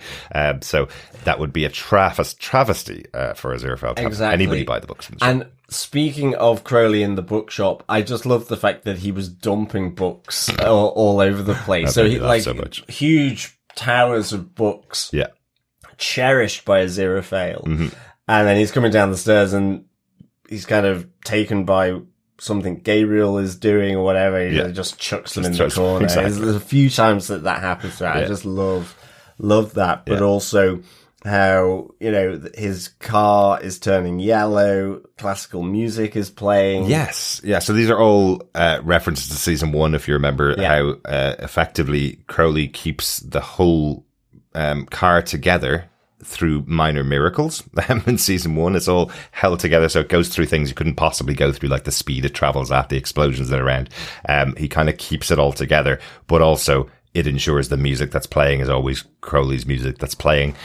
[SPEAKER 1] So that would be a travesty for Aziraphale to have anybody buy the books.
[SPEAKER 4] And speaking of Crowley in the bookshop, I just love the fact that he was dumping books all over the place. So he so huge towers of books, cherished by Aziraphale, and then he's coming down the stairs and he's kind of taken by something Gabriel is doing or whatever. He just chucks them in the corner.
[SPEAKER 1] Exactly.
[SPEAKER 4] There's a few times that happens. I just love that, but also how, his car is turning yellow, classical music is playing.
[SPEAKER 1] Yes. Yeah. So these are all references to season 1, if you remember how effectively Crowley keeps the whole car together through minor miracles. In season 1, it's all held together, so it goes through things you couldn't possibly go through, like the speed it travels at, the explosions that are around. He kind of keeps it all together, but also it ensures the music that's playing is always Crowley's music that's playing.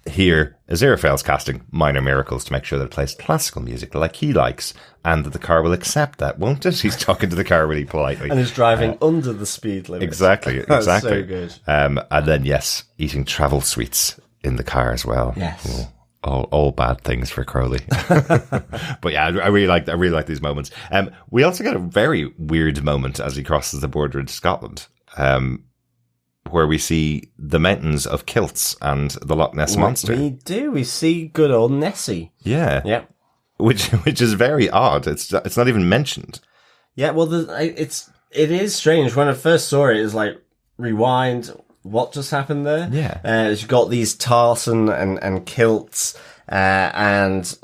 [SPEAKER 1] here, Aziraphale's casting minor miracles to make sure that it plays classical music like he likes, and that the car will accept that, won't it? He's talking to the car really politely.
[SPEAKER 4] And is driving under the speed limit.
[SPEAKER 1] Exactly.
[SPEAKER 4] That's so good.
[SPEAKER 1] And then, yes, eating travel sweets in the car as well.
[SPEAKER 4] Yes.
[SPEAKER 1] All bad things for Crowley. But yeah, I really like these moments. We also get a very weird moment as he crosses the border into Scotland, where we see the mountains of kilts and the Loch Ness Monster.
[SPEAKER 4] We do. We see good old Nessie.
[SPEAKER 1] Yeah.
[SPEAKER 4] Yeah.
[SPEAKER 1] Which is very odd. It's not even mentioned.
[SPEAKER 4] Yeah, well, it is strange. When I first saw it, it was like, rewind, what just happened there?
[SPEAKER 1] Yeah.
[SPEAKER 4] You've got these tartan and kilts, and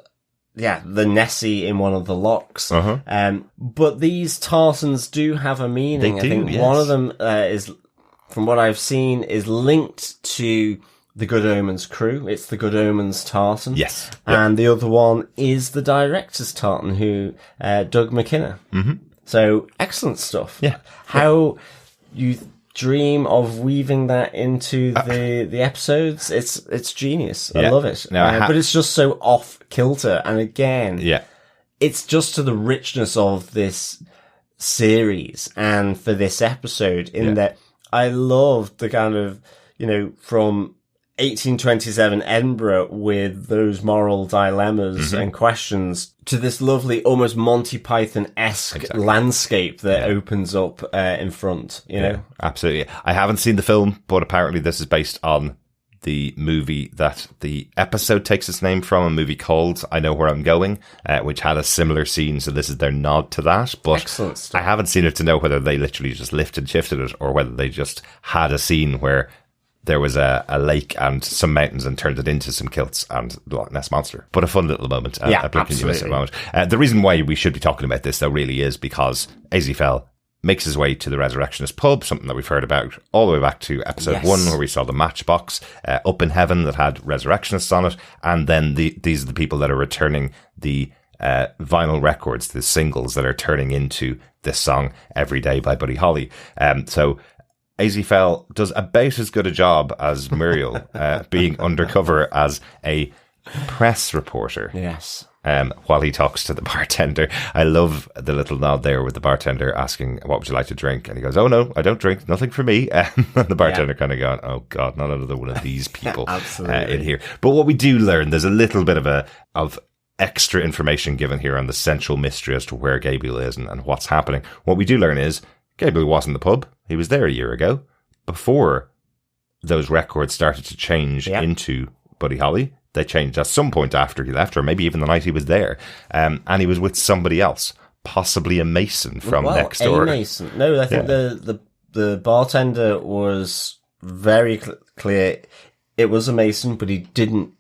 [SPEAKER 4] yeah, the Nessie in one of the locks. But these tartans do have a meaning.
[SPEAKER 1] They do,
[SPEAKER 4] I think
[SPEAKER 1] yes.
[SPEAKER 4] one of them is, from what I've seen, is linked to the Good Omens crew. It's the Good Omens tartan.
[SPEAKER 1] Yes.
[SPEAKER 4] And the other one is the director's tartan, who, Doug McKenna. Mm-hmm. So, excellent stuff.
[SPEAKER 1] Yeah.
[SPEAKER 4] How you dream of weaving that into the episodes, it's genius. I love it. But it's just so off kilter. And again, it's just to the richness of this series and for this episode in that I love the kind of, from 1827 Edinburgh with those moral dilemmas and questions to this lovely, almost Monty Python-esque landscape that opens up in front, you know?
[SPEAKER 1] Absolutely. I haven't seen the film, but apparently this is based on the movie that the episode takes its name from, a movie called I Know Where I'm Going, which had a similar scene, so this is their nod to that. But
[SPEAKER 4] excellent stuff.
[SPEAKER 1] I haven't seen it to know whether they literally just lifted and shifted it, or whether they just had a scene where there was a lake and some mountains and turned it into some kilts and the Loch Ness Monster. But a fun little moment. A blink and you miss it moment. The reason why we should be talking about this, though, really is because Aziraphale makes his way to the Resurrectionist pub, something that we've heard about all the way back to episode 1, where we saw the matchbox up in heaven that had Resurrectionists on it. And then these are the people that are returning the vinyl records, the singles that are turning into this song Every Day by Buddy Holly. So Aziraphale does about as good a job as Muriel, being undercover as a press reporter.
[SPEAKER 4] Yes.
[SPEAKER 1] While he talks to the bartender. I love the little nod there with the bartender asking, what would you like to drink? And he goes, oh no, I don't drink, nothing for me. And the bartender kind of going, oh God, not another one of these people in here. But what we do learn, there's a little bit of extra information given here on the central mystery as to where Gabriel is and what's happening. What we do learn is Gabriel was in the pub. He was there a year ago, before those records started to change into Buddy Holly. They changed at some point after he left, or maybe even the night he was there. And he was with somebody else, possibly a mason from next door.
[SPEAKER 4] A mason. No, I think the bartender was very clear. It was a mason, but he couldn't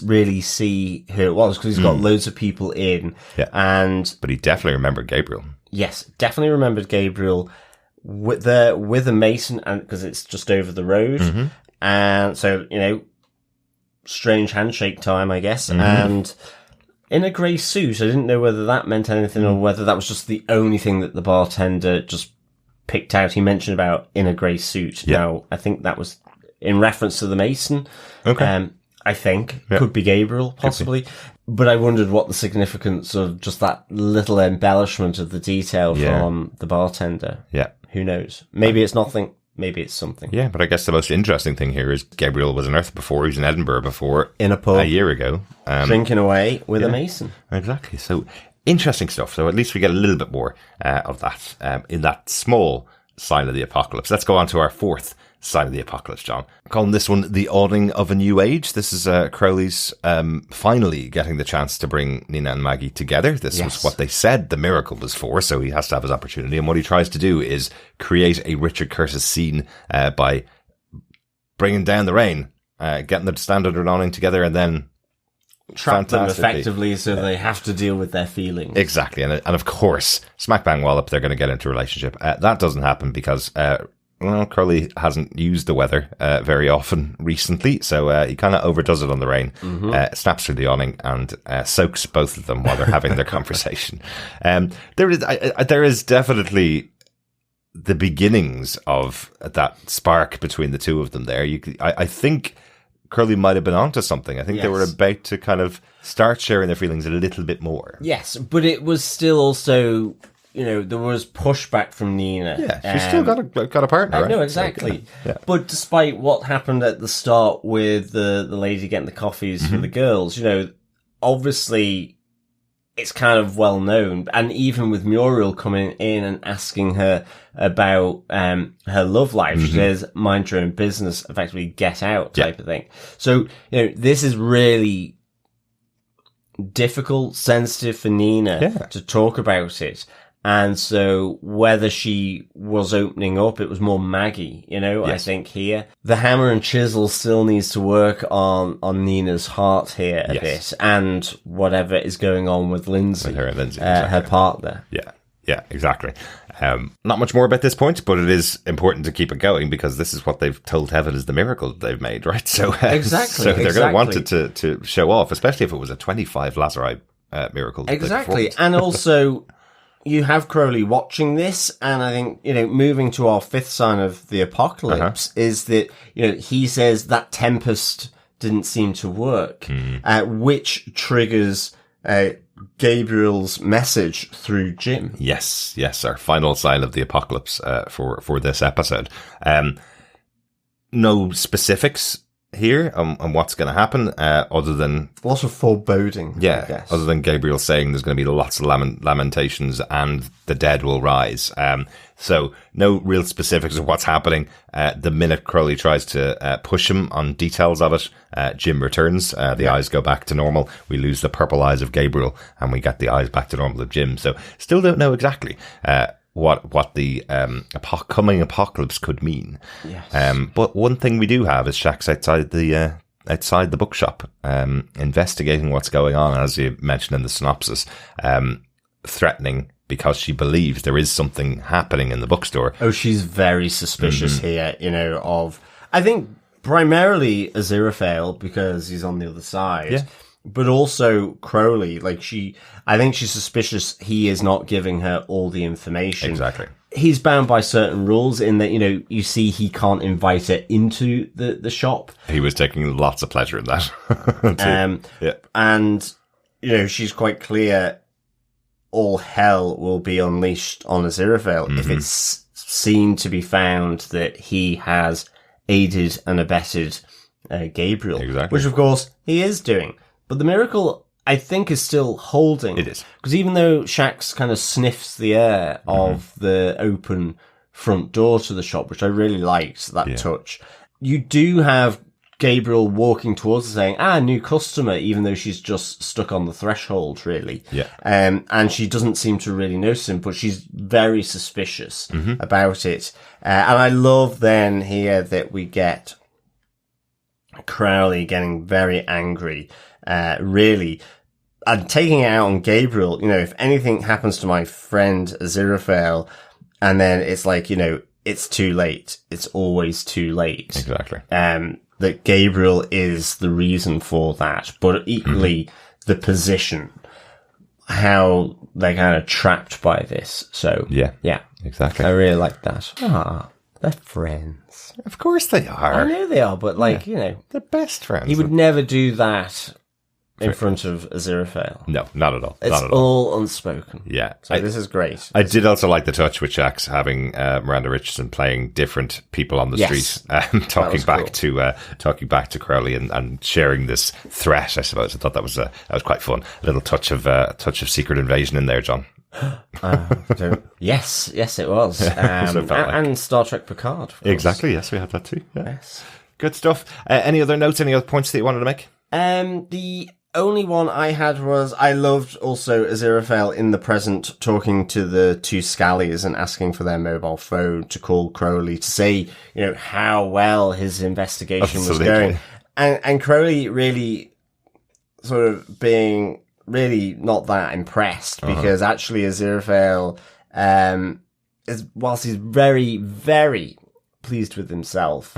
[SPEAKER 4] really see who it was because he's got loads of people in. Yeah.
[SPEAKER 1] But he definitely remembered Gabriel.
[SPEAKER 4] Yes, definitely remembered Gabriel with a mason, and because it's just over the road. And so, strange handshake time, I guess. And in a grey suit. I didn't know whether that meant anything or whether that was just the only thing that the bartender just picked out. He mentioned about in a grey suit. Yeah. Now, I think that was in reference to the mason. Okay. I think. Yeah. Could be Gabriel, possibly. But I wondered what the significance of just that little embellishment of the detail from the bartender. Yeah. Who knows? Maybe it's nothing. Maybe it's something. Yeah,
[SPEAKER 1] but I guess the most interesting thing here is Gabriel was on Earth before. He was in Edinburgh before.
[SPEAKER 4] In a pub.
[SPEAKER 1] A year ago.
[SPEAKER 4] Drinking away with a mason.
[SPEAKER 1] Exactly. So, interesting stuff. So, at least we get a little bit more of that in that small sign of the apocalypse. Let's go on to our fourth sign of the apocalypse, John. I'm calling this one the awning of a new age. This is Crowley's finally getting the chance to bring Nina and Maggie together. This was what they said the miracle was for, so he has to have his opportunity. And what he tries to do is create a Richard Curtis scene by bringing down the rain, getting them to stand under an awning together, and then
[SPEAKER 4] trap them effectively, so they have to deal with their feelings.
[SPEAKER 1] Exactly. And of course, smack bang wallop, they're going to get into a relationship. That doesn't happen because Crowley hasn't used the weather very often recently, so he kind of overdoes it on the rain, snaps through the awning and soaks both of them while they're having their conversation. There is definitely the beginnings of that spark between the two of them there. I think Crowley might have been onto something. I think they were
[SPEAKER 4] Yes.
[SPEAKER 1] about to kind of start sharing their feelings a little bit more.
[SPEAKER 4] Yes, but it was still also, there was pushback from Nina.
[SPEAKER 1] Yeah, she's still got a partner, right?
[SPEAKER 4] No, exactly.
[SPEAKER 1] Like, yeah.
[SPEAKER 4] But despite what happened at the start with the lady getting the coffees for the girls, obviously it's kind of well known. And even with Muriel coming in and asking her about her love life, she says, mind your own business, effectively get out type of thing. So, this is really difficult, sensitive for Nina to talk about it. And so whether she was opening up, it was more Maggie, I think here. The hammer and chisel still needs to work on Nina's heart here a bit, and whatever is going on with Lindsay,
[SPEAKER 1] With her and Lindsay,
[SPEAKER 4] her partner.
[SPEAKER 1] Yeah, exactly. Not much more about this point, but it is important to keep it going because this is what they've told heaven is the miracle that they've made, right? So
[SPEAKER 4] Exactly.
[SPEAKER 1] So they're going to want it to show off, especially if it was a 25 Lazurii miracle. that they
[SPEAKER 4] Exactly.
[SPEAKER 1] performed.
[SPEAKER 4] And also, you have Crowley watching this, and I think, moving to our fifth sign of the apocalypse is that, he says that tempest didn't seem to work, which triggers Gabriel's message through Jim.
[SPEAKER 1] Yes, our final sign of the apocalypse for this episode. No specifics here on what's going to happen, other than
[SPEAKER 4] Lots of foreboding, I guess.
[SPEAKER 1] other than Gabriel saying there's going to be lots of lamentations and the dead will rise. So no real specifics of what's happening. The minute Crowley tries to push him on details of it, Jim returns. The eyes go back to normal. We lose the purple eyes of Gabriel, and we get the eyes back to normal of Jim. So still don't know exactly what the coming apocalypse could mean.
[SPEAKER 4] Yes.
[SPEAKER 1] But one thing we do have is Shax outside the bookshop, investigating what's going on, as you mentioned in the synopsis, threatening because she believes there is something happening in the bookstore.
[SPEAKER 4] Oh, she's very suspicious here, of, I think, primarily Aziraphale because he's on the other side.
[SPEAKER 1] Yeah.
[SPEAKER 4] But also Crowley, I think she's suspicious he is not giving her all the information.
[SPEAKER 1] Exactly.
[SPEAKER 4] He's bound by certain rules in that, you see he can't invite her into the shop.
[SPEAKER 1] He was taking lots of pleasure in that.
[SPEAKER 4] And, she's quite clear all hell will be unleashed on Aziraphale if it's seen to be found that he has aided and abetted Gabriel.
[SPEAKER 1] Exactly.
[SPEAKER 4] Which, of course, he is doing. But the miracle, I think, is still holding.
[SPEAKER 1] It is.
[SPEAKER 4] Because even though Shax kind of sniffs the air of the open front door to the shop, which I really liked, that touch, you do have Gabriel walking towards her saying, new customer, even though she's just stuck on the threshold, really.
[SPEAKER 1] Yeah.
[SPEAKER 4] And she doesn't seem to really notice him, but she's very suspicious about it. And I love then here that we get Crowley getting very angry, really, and taking it out on Gabriel. If anything happens to my friend Aziraphale, and then it's like, it's too late. It's always too late.
[SPEAKER 1] Exactly.
[SPEAKER 4] That Gabriel is the reason for that, but equally the position, how they're kind of trapped by this. So yeah,
[SPEAKER 1] exactly.
[SPEAKER 4] I really like that. They're friends.
[SPEAKER 1] Of course they are.
[SPEAKER 4] I know they are, but
[SPEAKER 1] They're best friends.
[SPEAKER 4] he would never do that in front of Aziraphale.
[SPEAKER 1] No, not at all.
[SPEAKER 4] It's
[SPEAKER 1] not at all.
[SPEAKER 4] all unspoken.
[SPEAKER 1] Yeah.
[SPEAKER 4] So this is great.
[SPEAKER 1] I did also like the touch with Shax having Miranda Richardson playing different people on the
[SPEAKER 4] Yes.
[SPEAKER 1] street, talking back
[SPEAKER 4] cool.
[SPEAKER 1] to Crowley and sharing this threat. I suppose I thought that was quite fun. A little touch of Secret Invasion in there, John.
[SPEAKER 4] Yes, it was.
[SPEAKER 1] So it felt like.
[SPEAKER 4] And Star Trek Picard. of course.
[SPEAKER 1] Exactly. Yes, we had that too. Yeah.
[SPEAKER 4] Yes.
[SPEAKER 1] Good stuff. Any other notes? Any other points that you wanted to make?
[SPEAKER 4] The only one I had was I loved also Aziraphale in the present talking to the two Scallies and asking for their mobile phone to call Crowley to say, how well his investigation was going. And Crowley really sort of being really not that impressed because actually Aziraphale, whilst he's very, very pleased with himself,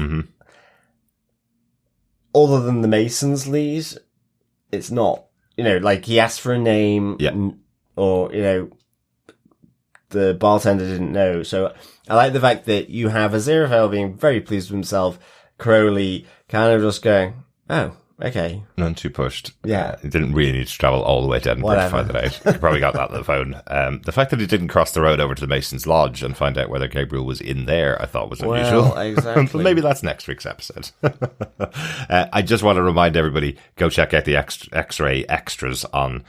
[SPEAKER 4] other than the Masons lead, it's not, he asked for a name or, the bartender didn't know. So I like the fact that you have Aziraphale being very pleased with himself, Crowley kind of just going, Oh, okay.
[SPEAKER 1] None too pushed.
[SPEAKER 4] Yeah.
[SPEAKER 1] He didn't really need to travel all the way to Edinburgh to find that out. He probably got that on the phone. The fact that he didn't cross the road over to the Mason's Lodge and find out whether Gabriel was in there, I thought was unusual.
[SPEAKER 4] Well, exactly.
[SPEAKER 1] But maybe that's next week's episode. I just want to remind everybody, go check out the X-ray extras on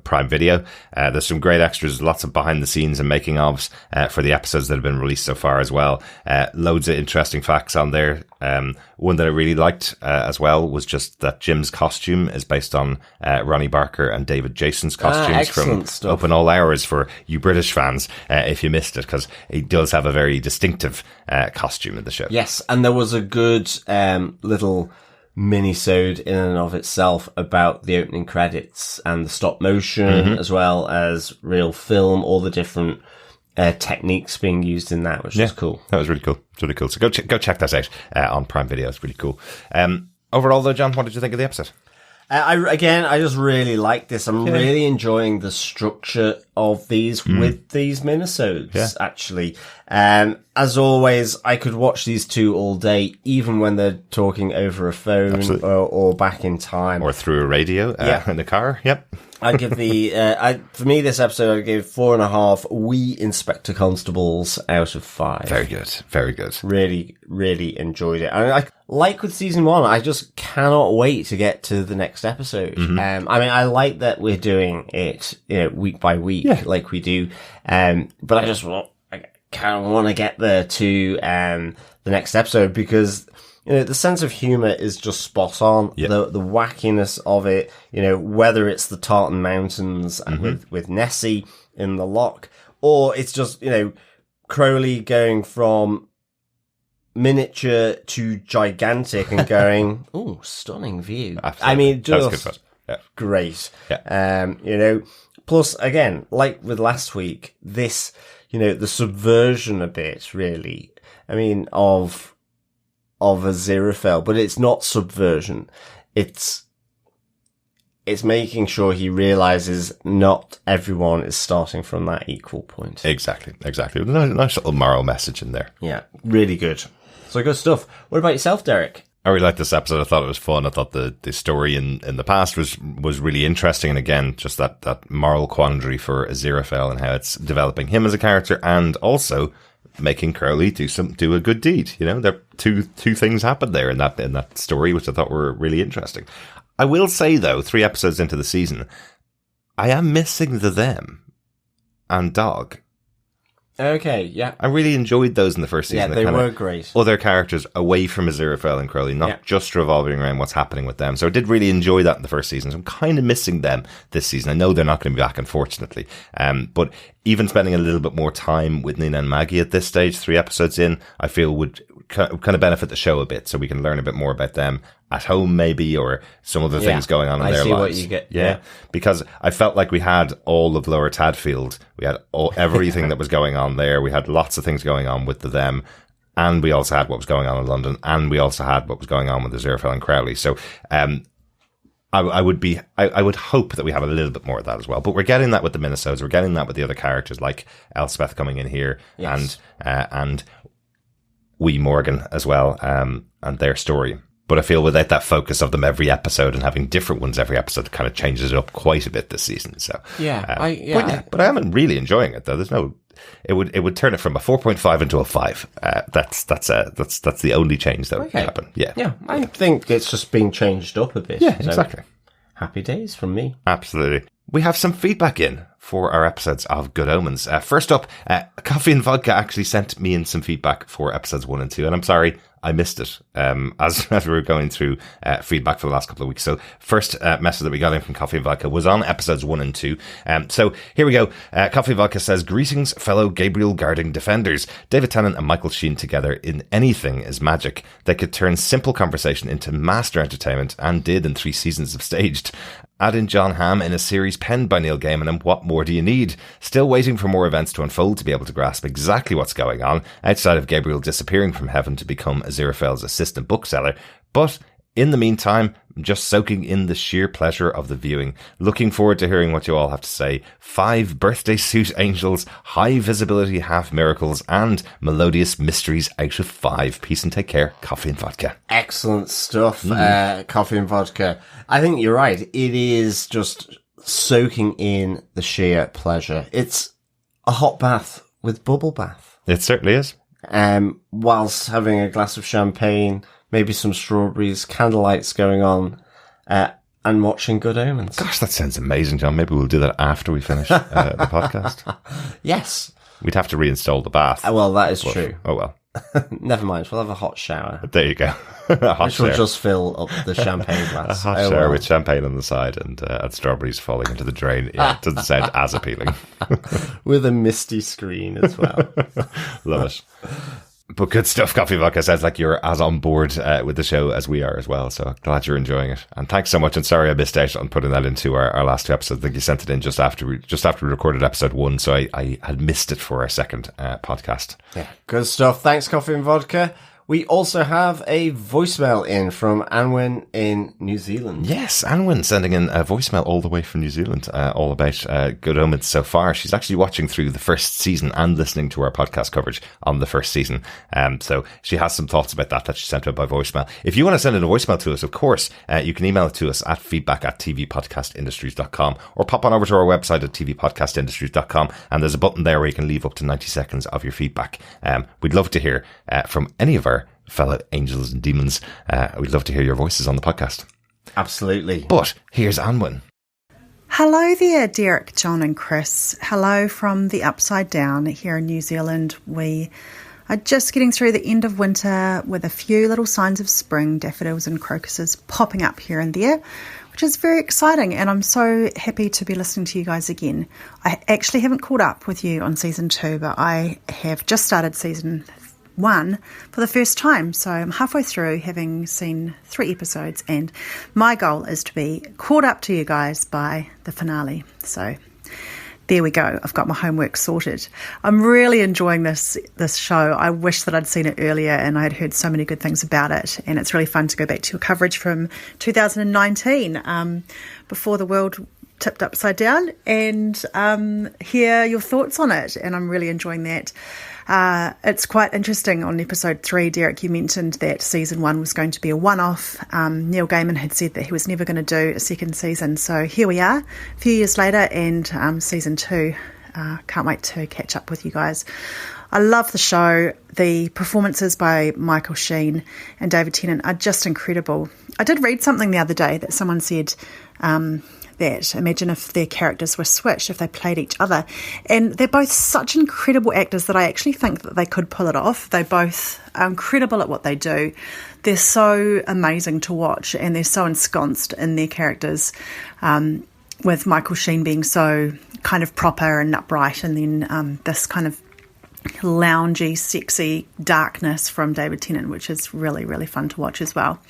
[SPEAKER 1] Prime Video. There's some great extras, lots of behind the scenes and making ofs for the episodes that have been released so far as well. Loads of interesting facts on there. One that I really liked as well was just that Jim's costume is based on Ronnie Barker and David Jason's costumes from
[SPEAKER 4] stuff.
[SPEAKER 1] Open All Hours for you British fans, if you missed it, because he does have a very distinctive costume in the show.
[SPEAKER 4] Yes, and there was a good little mini-sode in and of itself about the opening credits and the stop motion as well as real film, all the different techniques being used in that, which is cool.
[SPEAKER 1] That was really cool. It's really cool. So go check that out on Prime Video. It's really cool. Overall, though, John, what did you think of the episode?
[SPEAKER 4] I just really like this. I'm really enjoying the structure of these with these minisodes, actually. As always, I could watch these two all day, even when they're talking over a phone or back in time.
[SPEAKER 1] Or through a radio in the car. Yep.
[SPEAKER 4] I give for me, this episode, I gave 4.5 wee Inspector Constables out of 5.
[SPEAKER 1] Very good. Very good.
[SPEAKER 4] Really, really enjoyed it. I like with season 1, I just cannot wait to get to the next episode. I like that we're doing it, week by week, like we do. But I kind of want to get there to, the next episode because, the sense of humor is just spot on.
[SPEAKER 1] Yep.
[SPEAKER 4] The wackiness of it, whether it's the Tartan Mountains and with Nessie in the lock, or it's just, Crowley going from miniature to gigantic and going, oh, stunning view.
[SPEAKER 1] Absolutely.
[SPEAKER 4] I mean,
[SPEAKER 1] That was
[SPEAKER 4] just
[SPEAKER 1] good.
[SPEAKER 4] great.
[SPEAKER 1] Yeah.
[SPEAKER 4] Plus again, like with last week, this, the subversion a bit, really, of Aziraphale, but it's not subversion. It's making sure he realizes not everyone is starting from that equal point.
[SPEAKER 1] Exactly. Nice little moral message in there.
[SPEAKER 4] Yeah, really good. So good stuff. What about yourself, Derek?
[SPEAKER 1] I really liked this episode. I thought it was fun. I thought the story in the past was really interesting. And again, just that moral quandary for Aziraphale and how it's developing him as a character and also making Crowley do a good deed. There two things happened there in that story, which I thought were really interesting. I will say though, 3 episodes into the season, I am missing the them and dog.
[SPEAKER 4] Okay, yeah.
[SPEAKER 1] I really enjoyed those in the first season.
[SPEAKER 4] Yeah, they were great.
[SPEAKER 1] Other characters away from Aziraphale and Crowley, not just revolving around what's happening with them. So I did really enjoy that in the first season. So I'm kind of missing them this season. I know they're not going to be back, unfortunately. But even spending a little bit more time with Nina and Maggie at this stage, 3 episodes in, I feel would kind of benefit the show a bit. So we can learn a bit more about them at home maybe, or some other things going on in their lives. I see
[SPEAKER 4] what you get.
[SPEAKER 1] Yeah. Because I felt like we had all of Lower Tadfield. We had everything that was going on there. We had lots of things going on with them. And we also had what was going on in London. And we also had what was going on with Aziraphale and Crowley. So, I would hope that we have a little bit more of that as well. But we're getting that with the minisodes. We're getting that with the other characters like Elspeth coming in here and wee Morgan as well, and their story. But I feel without that focus of them every episode and having different ones every episode, it kind of changes it up quite a bit this season. So but I am really enjoying it though. There's no, it would turn it from a 4.5 into a 5. That's the only change that would happen. Yeah,
[SPEAKER 4] I think it's just being changed up a bit.
[SPEAKER 1] Yeah, exactly.
[SPEAKER 4] Happy days from me.
[SPEAKER 1] Absolutely. We have some feedback in for our episodes of Good Omens. First up, Coffee and Vodka actually sent me in some feedback for episodes 1 and 2, and I'm sorry, I missed it as we were going through feedback for the last couple of weeks. So first message that we got in from Coffee and Vodka was on episodes 1 and 2. So here we go. Coffee and Vodka says, "Greetings, fellow Gabriel guarding defenders. David Tennant and Michael Sheen together in anything is magic. They could turn simple conversation into master entertainment and did in 3 seasons of Staged. Add in John Hamm in a series penned by Neil Gaiman, and what more do you need? Still waiting for more events to unfold to be able to grasp exactly what's going on, outside of Gabriel disappearing from heaven to become Aziraphale's assistant bookseller. But In the meantime, I'm just soaking in the sheer pleasure of the viewing. Looking forward to hearing what you all have to say. 5 birthday suit angels, high visibility half miracles, and melodious mysteries out of 5. Peace and take care. Coffee and vodka.
[SPEAKER 4] Excellent stuff. Coffee and vodka. I think you're right. It is just soaking in the sheer pleasure. It's a hot bath with bubble bath.
[SPEAKER 1] It certainly is.
[SPEAKER 4] Whilst having a glass of champagne, maybe some strawberries, candlelights going on, and watching Good Omens.
[SPEAKER 1] Gosh, that sounds amazing, John. Maybe we'll do that after we finish the podcast.
[SPEAKER 4] Yes.
[SPEAKER 1] We'd have to reinstall the bath.
[SPEAKER 4] Well, that is true.
[SPEAKER 1] Oh, well.
[SPEAKER 4] Never mind. We'll have a hot shower.
[SPEAKER 1] There you go. A hot
[SPEAKER 4] Which
[SPEAKER 1] shower.
[SPEAKER 4] will just fill up the champagne glass.
[SPEAKER 1] A hot shower with champagne on the side and strawberries falling into the drain. Yeah, it doesn't sound as appealing.
[SPEAKER 4] With a misty screen as well.
[SPEAKER 1] Love it. But good stuff, Coffee Vodka. Sounds like you're as on board with the show as we are as well. So glad you're enjoying it. And thanks so much. And sorry I missed out on putting that into our last 2 episodes. I think you sent it in just after we recorded episode 1. So I had missed it for our second podcast.
[SPEAKER 4] Yeah, good stuff. Thanks, Coffee and Vodka. We also have a voicemail in from Anwen in New Zealand.
[SPEAKER 1] Yes, Anwen sending in a voicemail all the way from New Zealand, all about Good Omens so far. She's actually watching through the first season and listening to our podcast coverage on the first season. So she has some thoughts about that she sent out by voicemail. If you want to send in a voicemail to us, of course, you can email it to us at feedback@tvpodcastindustries.com or pop on over to our website at tvpodcastindustries.com, and there's a button there where you can leave up to 90 seconds of your feedback. We'd love to hear from any of our fellow angels and demons. We'd love to hear your voices on the podcast.
[SPEAKER 4] Absolutely.
[SPEAKER 1] But here's Anwen.
[SPEAKER 6] Hello there, Derek, John and Chris. Hello from the Upside Down here in New Zealand. We are just getting through the end of winter with a few little signs of spring, daffodils and crocuses popping up here and there, which is very exciting, and I'm so happy to be listening to you guys again. I actually haven't caught up with you on season 2, but I have just started season 1 for the first time, so I'm halfway through, having seen 3 episodes, and my goal is to be caught up to you guys by the finale. So there we go. I've got my homework sorted. I'm really enjoying this show. I wish that I'd seen it earlier, and I had heard so many good things about it, and it's really fun to go back to your coverage from 2019, before the world tipped upside down, and hear your thoughts on it, and I'm really enjoying that. It's quite interesting. On episode 3, Derek, you mentioned that season 1 was going to be a one-off. Neil Gaiman had said that he was never going to do a second season, so here we are, a few years later, and season 2. Can't wait to catch up with you guys. I love the show. The performances by Michael Sheen and David Tennant are just incredible. I did read something the other day that someone said that imagine if their characters were switched, if they played each other. And they're both such incredible actors that I actually think that they could pull it off. They both are incredible at what they do. They're so amazing to watch, and they're so ensconced in their characters, with Michael Sheen being so kind of proper and upright, and then this kind of loungy, sexy darkness from David Tennant, which is really, really fun to watch as well.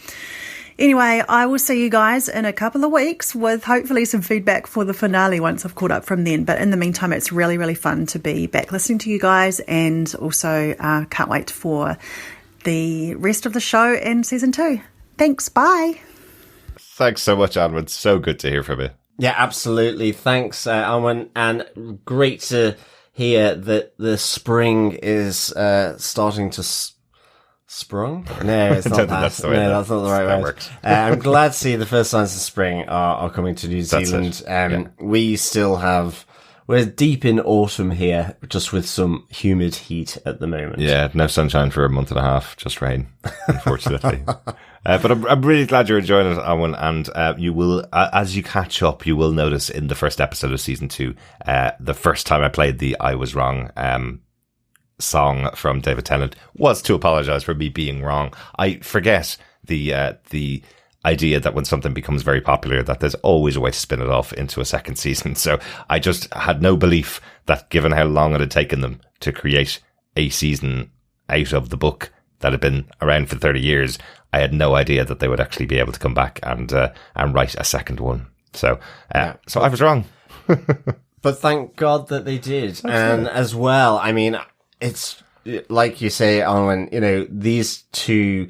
[SPEAKER 6] Anyway, I will see you guys in a couple of weeks with hopefully some feedback for the finale once I've caught up from then. But in the meantime, it's really, really fun to be back listening to you guys, and also can't wait for the rest of the show and season 2. Thanks. Bye.
[SPEAKER 1] Thanks so much, Anwen. So good to hear from you.
[SPEAKER 4] Yeah, absolutely. Thanks, Anwen. And great to hear that the spring is starting to... Sprung? No, it's not that. That's not the right word. I'm glad to see the first signs of spring are coming to New Zealand. We're deep in autumn here, just with some humid heat at the moment.
[SPEAKER 1] Yeah, no sunshine for a month and a half, just rain, unfortunately. But I'm really glad you're enjoying it, Owen, and you will, as you catch up, you will notice in the first episode of season 2, the first time I played the I Was Wrong song from David Tennant was to apologize for me being wrong. I forget the idea that when something becomes very popular, that there's always a way to spin it off into a second season. So I just had no belief that, given how long it had taken them to create a season out of the book that had been around for 30 years, I had no idea that they would actually be able to come back and write a second one. So so I was wrong.
[SPEAKER 4] But thank God that they did. And as well, I mean, it's like you say, Owen, these two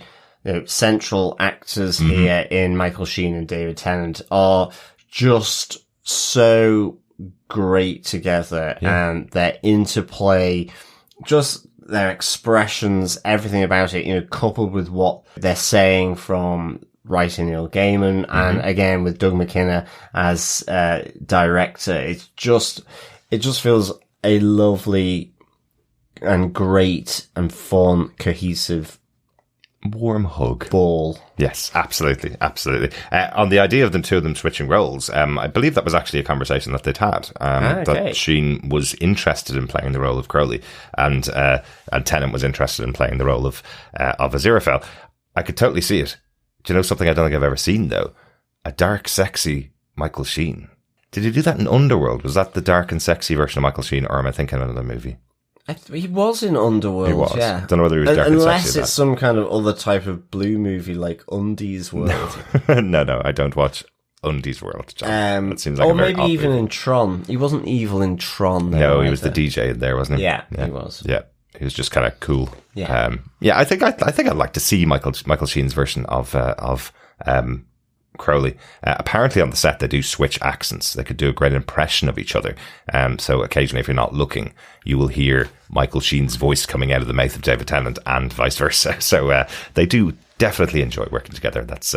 [SPEAKER 4] central actors here in Michael Sheen and David Tennant are just so great together, and their interplay, just their expressions, everything about it, coupled with what they're saying from writer Neil Gaiman, and again with Doug McKenna as director, it just feels a lovely and great and fun, cohesive,
[SPEAKER 1] warm hug
[SPEAKER 4] ball.
[SPEAKER 1] Yes, absolutely. On the idea of the two of them switching roles, I believe that was actually a conversation that they'd had. That Sheen was interested in playing the role of Crowley, and Tennant was interested in playing the role of Aziraphale. I could totally see it. Do you know something I don't think I've ever seen though? A dark, sexy Michael Sheen. Did he do that in Underworld? Was that the dark and sexy version of Michael Sheen, or am I thinking of another movie?
[SPEAKER 4] He was in Underworld.
[SPEAKER 1] He was.
[SPEAKER 4] Yeah.
[SPEAKER 1] Don't know whether he was dark and sexy.
[SPEAKER 4] Unless it's some kind of other type of blue movie like Undies World.
[SPEAKER 1] No, I don't watch Undies World, John. That seems like
[SPEAKER 4] or
[SPEAKER 1] a very
[SPEAKER 4] maybe
[SPEAKER 1] odd
[SPEAKER 4] even
[SPEAKER 1] movie.
[SPEAKER 4] in Tron. He wasn't evil in Tron. Though,
[SPEAKER 1] No, he was the DJ in there, wasn't he?
[SPEAKER 4] Yeah, he was.
[SPEAKER 1] Yeah, he was just kind of cool.
[SPEAKER 4] Yeah,
[SPEAKER 1] I think I'd like to see Michael Sheen's version of Crowley. Apparently on the set they do switch accents. They could do a great impression of each other. So occasionally, if you're not looking, you will hear Michael Sheen's voice coming out of the mouth of David Tennant, and vice versa. So they do definitely enjoy working together. That's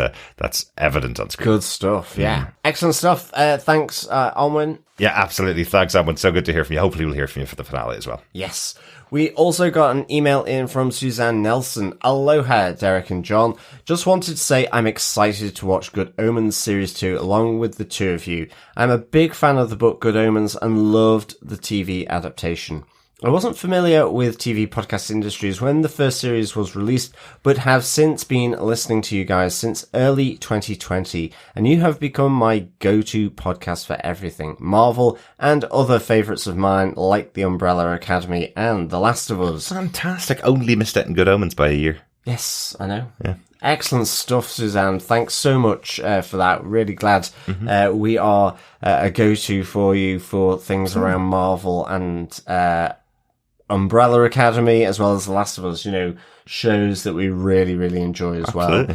[SPEAKER 1] evident on screen.
[SPEAKER 4] Good stuff. Yeah, excellent stuff. Thanks, Onwin.
[SPEAKER 1] Yeah, absolutely. Thanks, Edwin. So good to hear from you. Hopefully we'll hear from you for the finale as well.
[SPEAKER 4] Yes. We also got an email in from Suzanne Nelson. Aloha, Derek and John. Just wanted to say I'm excited to watch Good Omens Series 2 along with the two of you. I'm a big fan of the book Good Omens and loved the TV adaptation. I wasn't familiar with TV podcast industries when the first series was released, but have since been listening to you guys since early 2020, and you have become my go-to podcast for everything Marvel and other favourites of mine like The Umbrella Academy and The Last of Us.
[SPEAKER 1] Fantastic. Only missed out in Good Omens by a year.
[SPEAKER 4] Yes, I know.
[SPEAKER 1] Yeah.
[SPEAKER 4] Excellent stuff, Suzanne. Thanks so much for that. Really glad we are a go-to for you for things around Marvel and Umbrella Academy, as well as The Last of Us, shows that we really, really enjoy as well.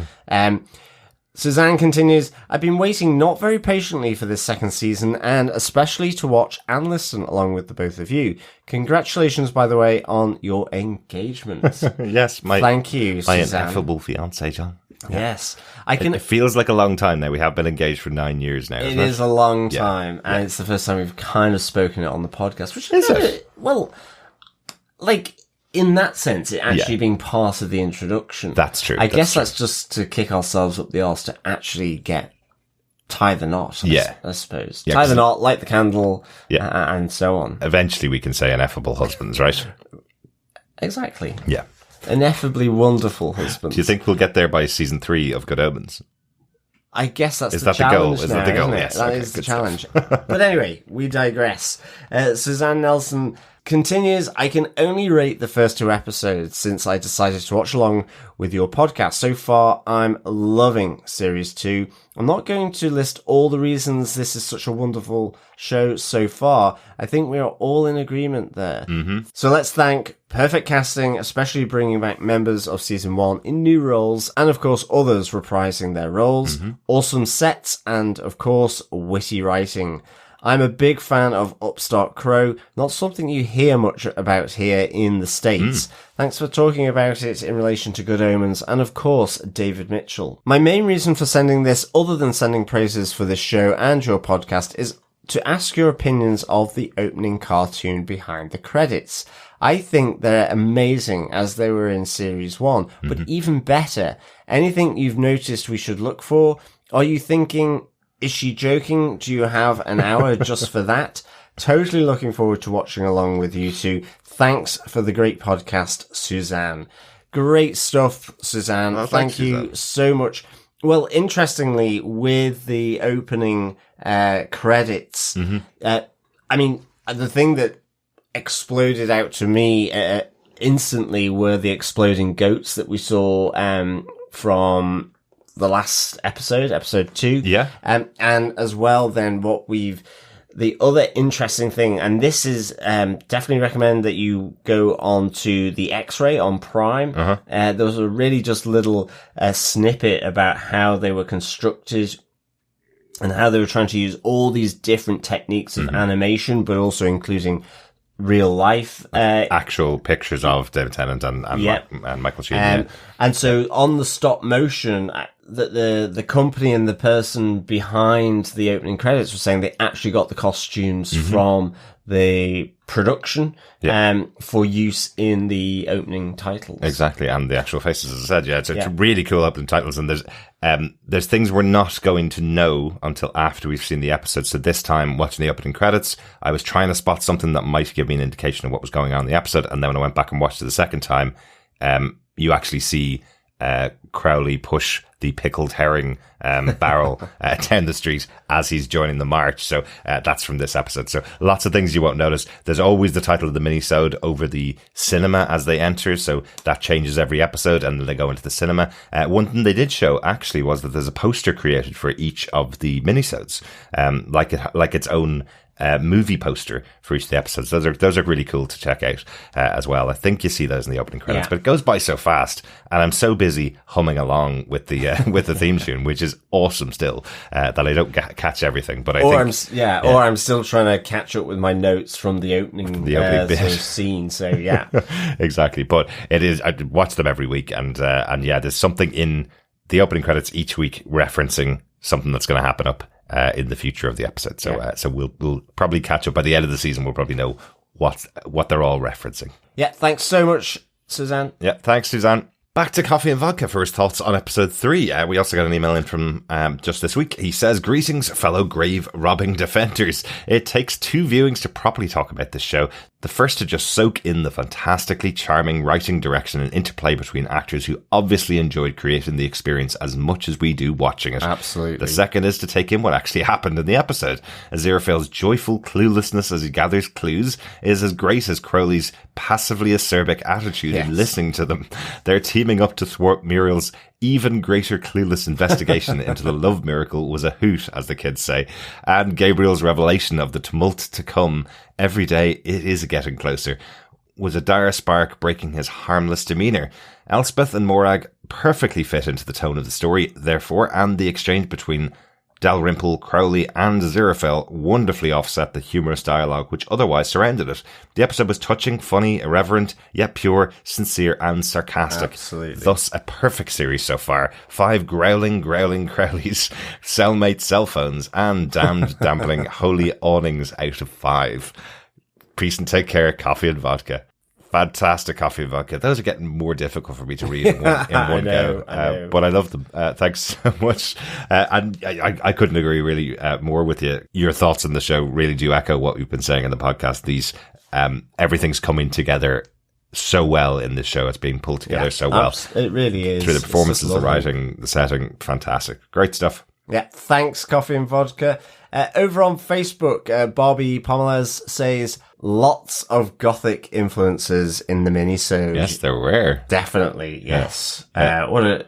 [SPEAKER 4] Suzanne continues, I've been waiting not very patiently for this second season, and especially to watch and listen along with the both of you. Congratulations, by the way, on your engagement.
[SPEAKER 1] Yes,
[SPEAKER 4] thank you,
[SPEAKER 1] my
[SPEAKER 4] Suzanne.
[SPEAKER 1] ineffable fiance, John.
[SPEAKER 4] Yes.
[SPEAKER 1] It feels like a long time now. We have been engaged for 9 years now.
[SPEAKER 4] It is a long time, and it's the first time we've kind of spoken it on the podcast, which
[SPEAKER 1] is it?
[SPEAKER 4] Well, in that sense, it actually being part of the introduction.
[SPEAKER 1] That's true.
[SPEAKER 4] I guess that's just to kick ourselves up the arse to actually tie the knot, I suppose.
[SPEAKER 1] Yeah,
[SPEAKER 4] tie the knot, light the candle, and so on.
[SPEAKER 1] Eventually we can say ineffable husbands, right?
[SPEAKER 4] Exactly.
[SPEAKER 1] Yeah.
[SPEAKER 4] Ineffably wonderful husbands.
[SPEAKER 1] Do you think we'll get there by season 3 of Good Omens?
[SPEAKER 4] I guess that's
[SPEAKER 1] is
[SPEAKER 4] the
[SPEAKER 1] that
[SPEAKER 4] challenge.
[SPEAKER 1] The goal? Is that the goal?
[SPEAKER 4] Isn't it?
[SPEAKER 1] Yes.
[SPEAKER 4] That is the challenge. But anyway, we digress. Suzanne Nelson continues, I can only rate the first 2 episodes since I decided to watch along with your podcast. So far, I'm loving Series 2. I'm not going to list all the reasons this is such a wonderful show so far. I think we are all in agreement there. So let's thank perfect casting, especially bringing back members of Season 1 in new roles, and of course others reprising their roles, awesome sets, and of course witty writing. I'm a big fan of Upstart Crow, not something you hear much about here in the States. Thanks for talking about it in relation to Good Omens and, of course, David Mitchell. My main reason for sending this, other than sending praises for this show and your podcast, is to ask your opinions of the opening cartoon behind the credits. I think they're amazing as they were in Series 1, but even better, anything you've noticed we should look for? Are you thinking, is she joking? Do you have an hour just for that? Totally looking forward to watching along with you two. Thanks for the great podcast, Suzanne. Great stuff, Suzanne.
[SPEAKER 1] Well,
[SPEAKER 4] thank you
[SPEAKER 1] Suzanne.
[SPEAKER 4] so much. Well, interestingly, with the opening credits, I mean, the thing that exploded out to me instantly were the exploding goats that we saw from the last episode 2.
[SPEAKER 1] Yeah.
[SPEAKER 4] And as well then what we've the other interesting thing, and this is definitely recommend that you go on to the X-Ray on Prime. There was a really just little snippet about how they were constructed and how they were trying to use all these different techniques of animation, but also including real life
[SPEAKER 1] actual pictures of David Tennant and Michael Sheen.
[SPEAKER 4] And so on the stop motion, the company and the person behind the opening credits were saying they actually got the costumes from the production for use in the opening titles.
[SPEAKER 1] Exactly, and the actual faces, as I said. Yeah, it's really cool opening titles, and there's things we're not going to know until after we've seen the episode. So this time, watching the opening credits, I was trying to spot something that might give me an indication of what was going on in the episode, and then when I went back and watched it the second time, you actually see Crowley push the pickled herring barrel down the street as he's joining the march. So that's from this episode. So lots of things you won't notice. There's always the title of the minisode over the cinema as they enter, so that changes every episode, and then they go into the cinema. One thing they did show actually was that there's a poster created for each of the minisodes, like its own movie poster for each of the episodes. Those are really cool to check out as well. I think you see those in the opening credits, but it goes by so fast, and I'm so busy humming along with the theme tune, which is awesome still, that I don't catch everything. But or
[SPEAKER 4] I'm still trying to catch up with my notes from the opening bit. Sort of scene. So yeah,
[SPEAKER 1] exactly. But it is. I watch them every week, and there's something in the opening credits each week referencing something that's going to happen up in the future of the episode. So we'll probably catch up by the end of the season. We'll probably know what they're all referencing.
[SPEAKER 4] Yeah, thanks so much, Suzanne.
[SPEAKER 1] Yeah, thanks, Suzanne. Back to Coffee and Vodka for his thoughts on episode 3. We also got an email in from just this week. He says, "Greetings, fellow grave-robbing defenders. It takes 2 viewings to properly talk about this show. The first to just soak in the fantastically charming writing, direction and interplay between actors who obviously enjoyed creating the experience as much as we do watching it.
[SPEAKER 4] Absolutely.
[SPEAKER 1] The second is to take in what actually happened in the episode. Aziraphale's joyful cluelessness as he gathers clues is as great as Crowley's passively acerbic attitude in listening to them. They're teaming up to thwart Muriel's even greater clueless investigation into the love miracle was a hoot, as the kids say, and Gabriel's revelation of the tumult to come. Every day it is getting closer, was a dire spark breaking his harmless demeanour. Elspeth and Morag perfectly fit into the tone of the story, therefore, and the exchange between Dalrymple, Crowley and Aziraphale wonderfully offset the humorous dialogue which otherwise surrounded it. The episode was touching, funny, irreverent, yet pure, sincere and sarcastic.
[SPEAKER 4] Absolutely.
[SPEAKER 1] Thus, a perfect series so far. 5 growling Crowleys, cellmate cell phones and damned dampling holy awnings out of 5. Peace and take care, Coffee and Vodka. Fantastic Coffee and Vodka. Those are getting more difficult for me to read in one go.
[SPEAKER 4] I know.
[SPEAKER 1] But I love them. Thanks so much. And I couldn't agree really more with you. Your thoughts on the show really do echo what we've been saying in the podcast. These everything's coming together so well in this show. It's being pulled together so well.
[SPEAKER 4] It really is.
[SPEAKER 1] Through the performances, the writing, the setting. Fantastic. Great stuff.
[SPEAKER 4] Yeah, thanks, Coffee and Vodka. Over on Facebook, Barbie Pomeles says, lots of gothic influences in the minisode.
[SPEAKER 1] Yes, there were.
[SPEAKER 4] Definitely, yes. Would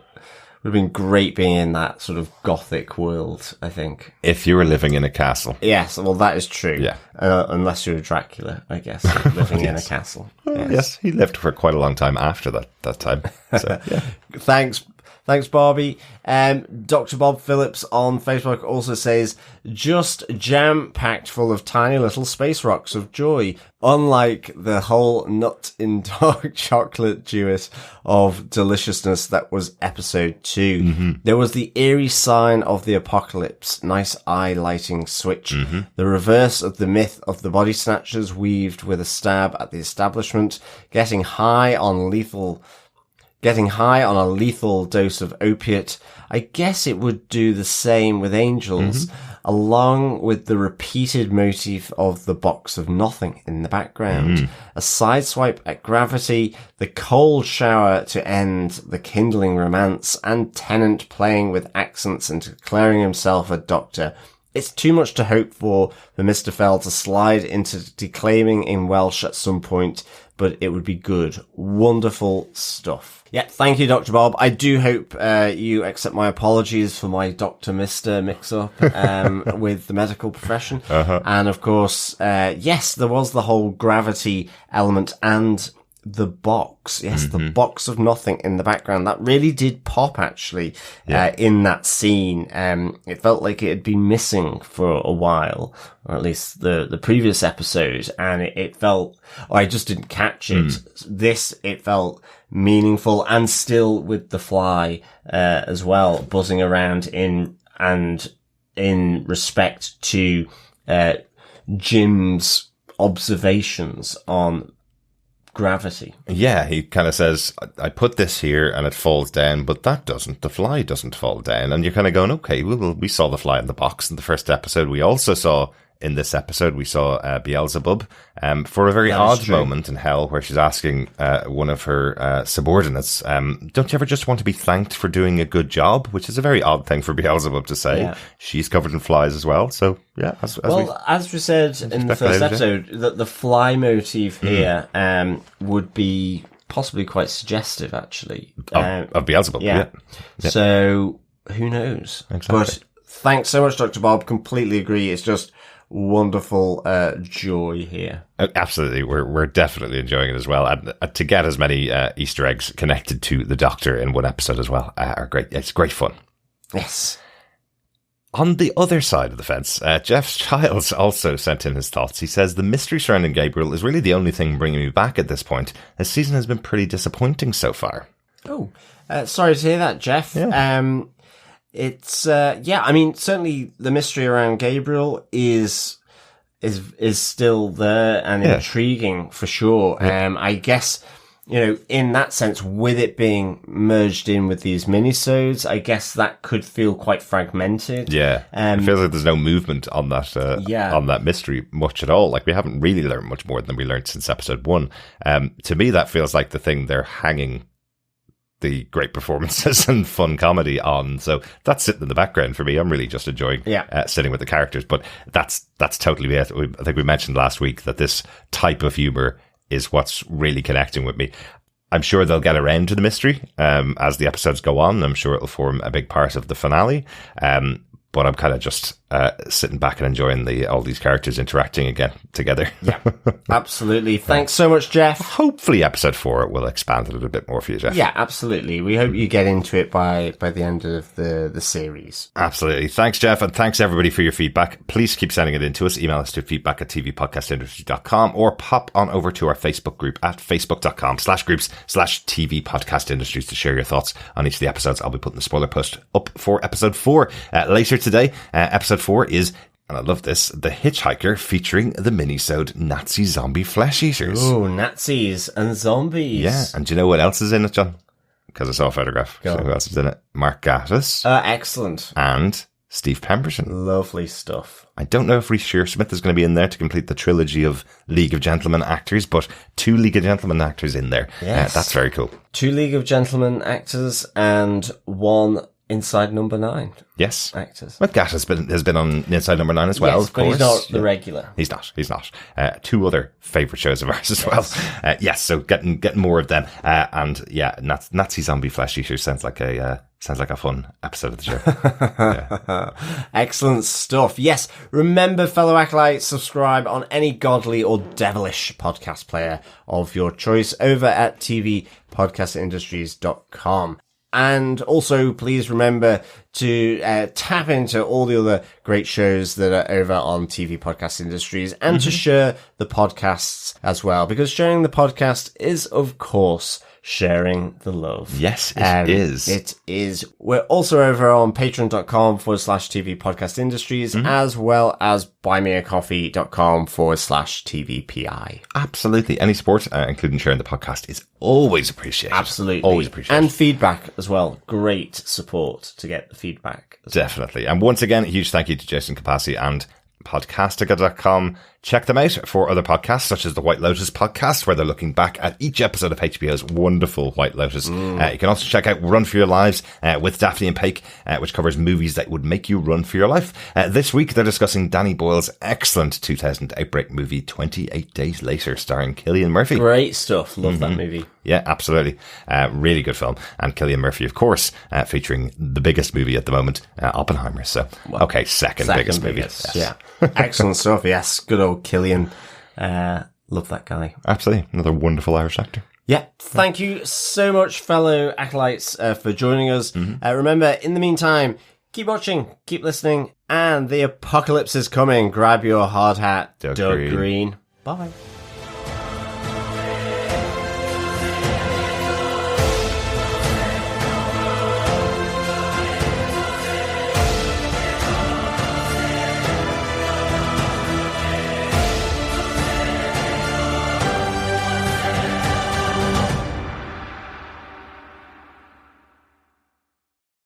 [SPEAKER 4] have been great being in that sort of gothic world, I think.
[SPEAKER 1] If you were living in a castle.
[SPEAKER 4] Yes, well, that is true.
[SPEAKER 1] Yeah.
[SPEAKER 4] Unless you're Dracula, I guess, living in a castle.
[SPEAKER 1] Yes, he lived for quite a long time after that time. So, yeah.
[SPEAKER 4] Thanks, Barbie. Dr. Bob Phillips on Facebook also says, just jam-packed full of tiny little space rocks of joy. Unlike the whole nut in dark chocolate duet of deliciousness that was episode 2. There was the eerie sign of the apocalypse, nice eye-lighting switch. The reverse of the myth of the body snatchers weaved with a stab at the establishment, getting high on a lethal dose of opiate. I guess it would do the same with angels, along with the repeated motif of the box of nothing in the background. A sideswipe at gravity, the cold shower to end the kindling romance, and Tennant playing with accents and declaring himself a doctor It's too much to hope for Mr. Fell to slide into declaiming in Welsh at some point, but it would be good. Wonderful stuff. Yeah, thank you, Dr. Bob. I do hope you accept my apologies for my Dr. Mr. mix-up with the medical profession. And of course, yes, there was the whole gravity element and the box. Yes, the box of nothing in the background. That really did pop, actually, in that scene. It felt like it had been missing for a while, or at least the previous episode, and it felt, I just didn't catch it. It felt meaningful, and still with the fly as well, buzzing around in respect to Jim's observations on gravity.
[SPEAKER 1] Yeah, he kind of says, I put this here and it falls down, but that doesn't. The fly doesn't fall down. And you're kind of going, okay, well, we saw the fly in the box in the first episode. We also saw, in this episode, we saw Beelzebub for a very odd moment in hell where she's asking one of her subordinates, don't you ever just want to be thanked for doing a good job? Which is a very odd thing for Beelzebub to say. Yeah. She's covered in flies as well. So, yeah.
[SPEAKER 4] As we said in the first episode, the fly motif here would be possibly quite suggestive, actually.
[SPEAKER 1] Of Beelzebub, yeah.
[SPEAKER 4] So, who knows? Exactly. But thanks so much, Dr. Bob. Completely agree. It's just wonderful joy here.
[SPEAKER 1] Absolutely. We're definitely enjoying it as well. And to get as many Easter eggs connected to the Doctor in one episode as well are great. It's great fun.
[SPEAKER 4] Yes.
[SPEAKER 1] On the other side of the fence, Jeff Childs also sent in his thoughts. He says, the mystery surrounding Gabriel is really the only thing bringing me back at this point. This season has been pretty disappointing so far. Oh,
[SPEAKER 4] sorry to hear that, Jeff. Yeah. It's, I mean, certainly the mystery around Gabriel is still there and intriguing for sure. Yeah. I guess, in that sense, with it being merged in with these minisodes, I guess that could feel quite fragmented.
[SPEAKER 1] Yeah. It feels like there's no movement on that, on that mystery much at all. Like, we haven't really learned much more than we learned since episode 1. To me, that feels like the thing they're hanging the great performances and fun comedy on. So that's sitting in the background for me. I'm really just enjoying sitting with the characters, but that's totally it. I think we mentioned last week that this type of humor is what's really connecting with me. I'm sure they'll get around to the mystery as the episodes go on. I'm sure it'll form a big part of the finale. But I'm kind of just sitting back and enjoying all these characters interacting again together.
[SPEAKER 4] Yeah, absolutely. Thanks so much, Jeff.
[SPEAKER 1] Hopefully episode 4 will expand a little bit more for you, Jeff.
[SPEAKER 4] Yeah, absolutely. We hope you get into it by the end of the series.
[SPEAKER 1] Absolutely. Thanks, Jeff, and thanks everybody for your feedback. Please keep sending it in to us. Email us to feedback@tvpodcastindustry.com or pop on over to our Facebook group at facebook.com/groups/tvpodcastindustries to share your thoughts on each of the episodes. I'll be putting the spoiler post up for episode 4 later today. Episode 4 is, and I love this, The Hitchhiker, featuring the minisode Nazi Zombie Flesh Eaters.
[SPEAKER 4] Oh, Nazis and zombies.
[SPEAKER 1] Yeah, and do you know what else is in it, John? Because I saw a photograph. So who else is in it? Mark Gatiss.
[SPEAKER 4] Excellent.
[SPEAKER 1] And Steve Pemberton.
[SPEAKER 4] Lovely stuff.
[SPEAKER 1] I don't know if Rhys Shearsmith is going to be in there to complete the trilogy of League of Gentlemen actors, but 2 League of Gentlemen actors in there. Yes. That's very cool.
[SPEAKER 4] 2 League of Gentlemen actors and 1 Inside Number 9.
[SPEAKER 1] Yes.
[SPEAKER 4] Actors.
[SPEAKER 1] Well, Gat has been on Inside Number 9 as well,
[SPEAKER 4] yes,
[SPEAKER 1] of course.
[SPEAKER 4] But he's not the regular.
[SPEAKER 1] He's not. 2 other favourite shows of ours as well. Yes, so getting more of them. And yeah, Nazi Zombie Flesh Eaters sounds like a fun episode of the show.
[SPEAKER 4] Yeah. Excellent stuff. Yes, remember, fellow acolytes, subscribe on any godly or devilish podcast player of your choice over at tvpodcastindustries.com. And also, please remember to tap into all the other great shows that are over on TV Podcast Industries and to share the podcasts as well, because sharing the podcast is, of course, sharing the love.
[SPEAKER 1] Yes, it is.
[SPEAKER 4] It is. We're also over on patreon.com/TV Podcast Industries, as well as buymeacoffee.com/TVPI.
[SPEAKER 1] Absolutely. Any support, including sharing the podcast, is always appreciated.
[SPEAKER 4] Absolutely.
[SPEAKER 1] Always appreciated.
[SPEAKER 4] And feedback as well. Great support to get the feedback.
[SPEAKER 1] Definitely. And once again, a huge thank you to Jason Capassi and Podcastica.com. Check them out for other podcasts, such as the White Lotus podcast, where they're looking back at each episode of HBO's wonderful White Lotus. You can also check out Run for Your Lives with Daphne and Paik, which covers movies that would make you run for your life. This week, they're discussing Danny Boyle's excellent 2000 outbreak movie, 28 Days Later, starring Cillian Murphy.
[SPEAKER 4] Great stuff. Love that movie.
[SPEAKER 1] Yeah, absolutely. Really good film. And Cillian Murphy, of course, featuring the biggest movie at the moment, Oppenheimer. So, okay, second biggest movie.
[SPEAKER 4] Yes. Yeah. Excellent stuff. Yes. Good old Cillian. Love that guy.
[SPEAKER 1] Absolutely. Another wonderful Irish actor.
[SPEAKER 4] Yeah. Thank you so much, fellow acolytes, for joining us. Remember, in the meantime, keep watching, keep listening, and the apocalypse is coming. Grab your hard hat, Doug Green. Bye.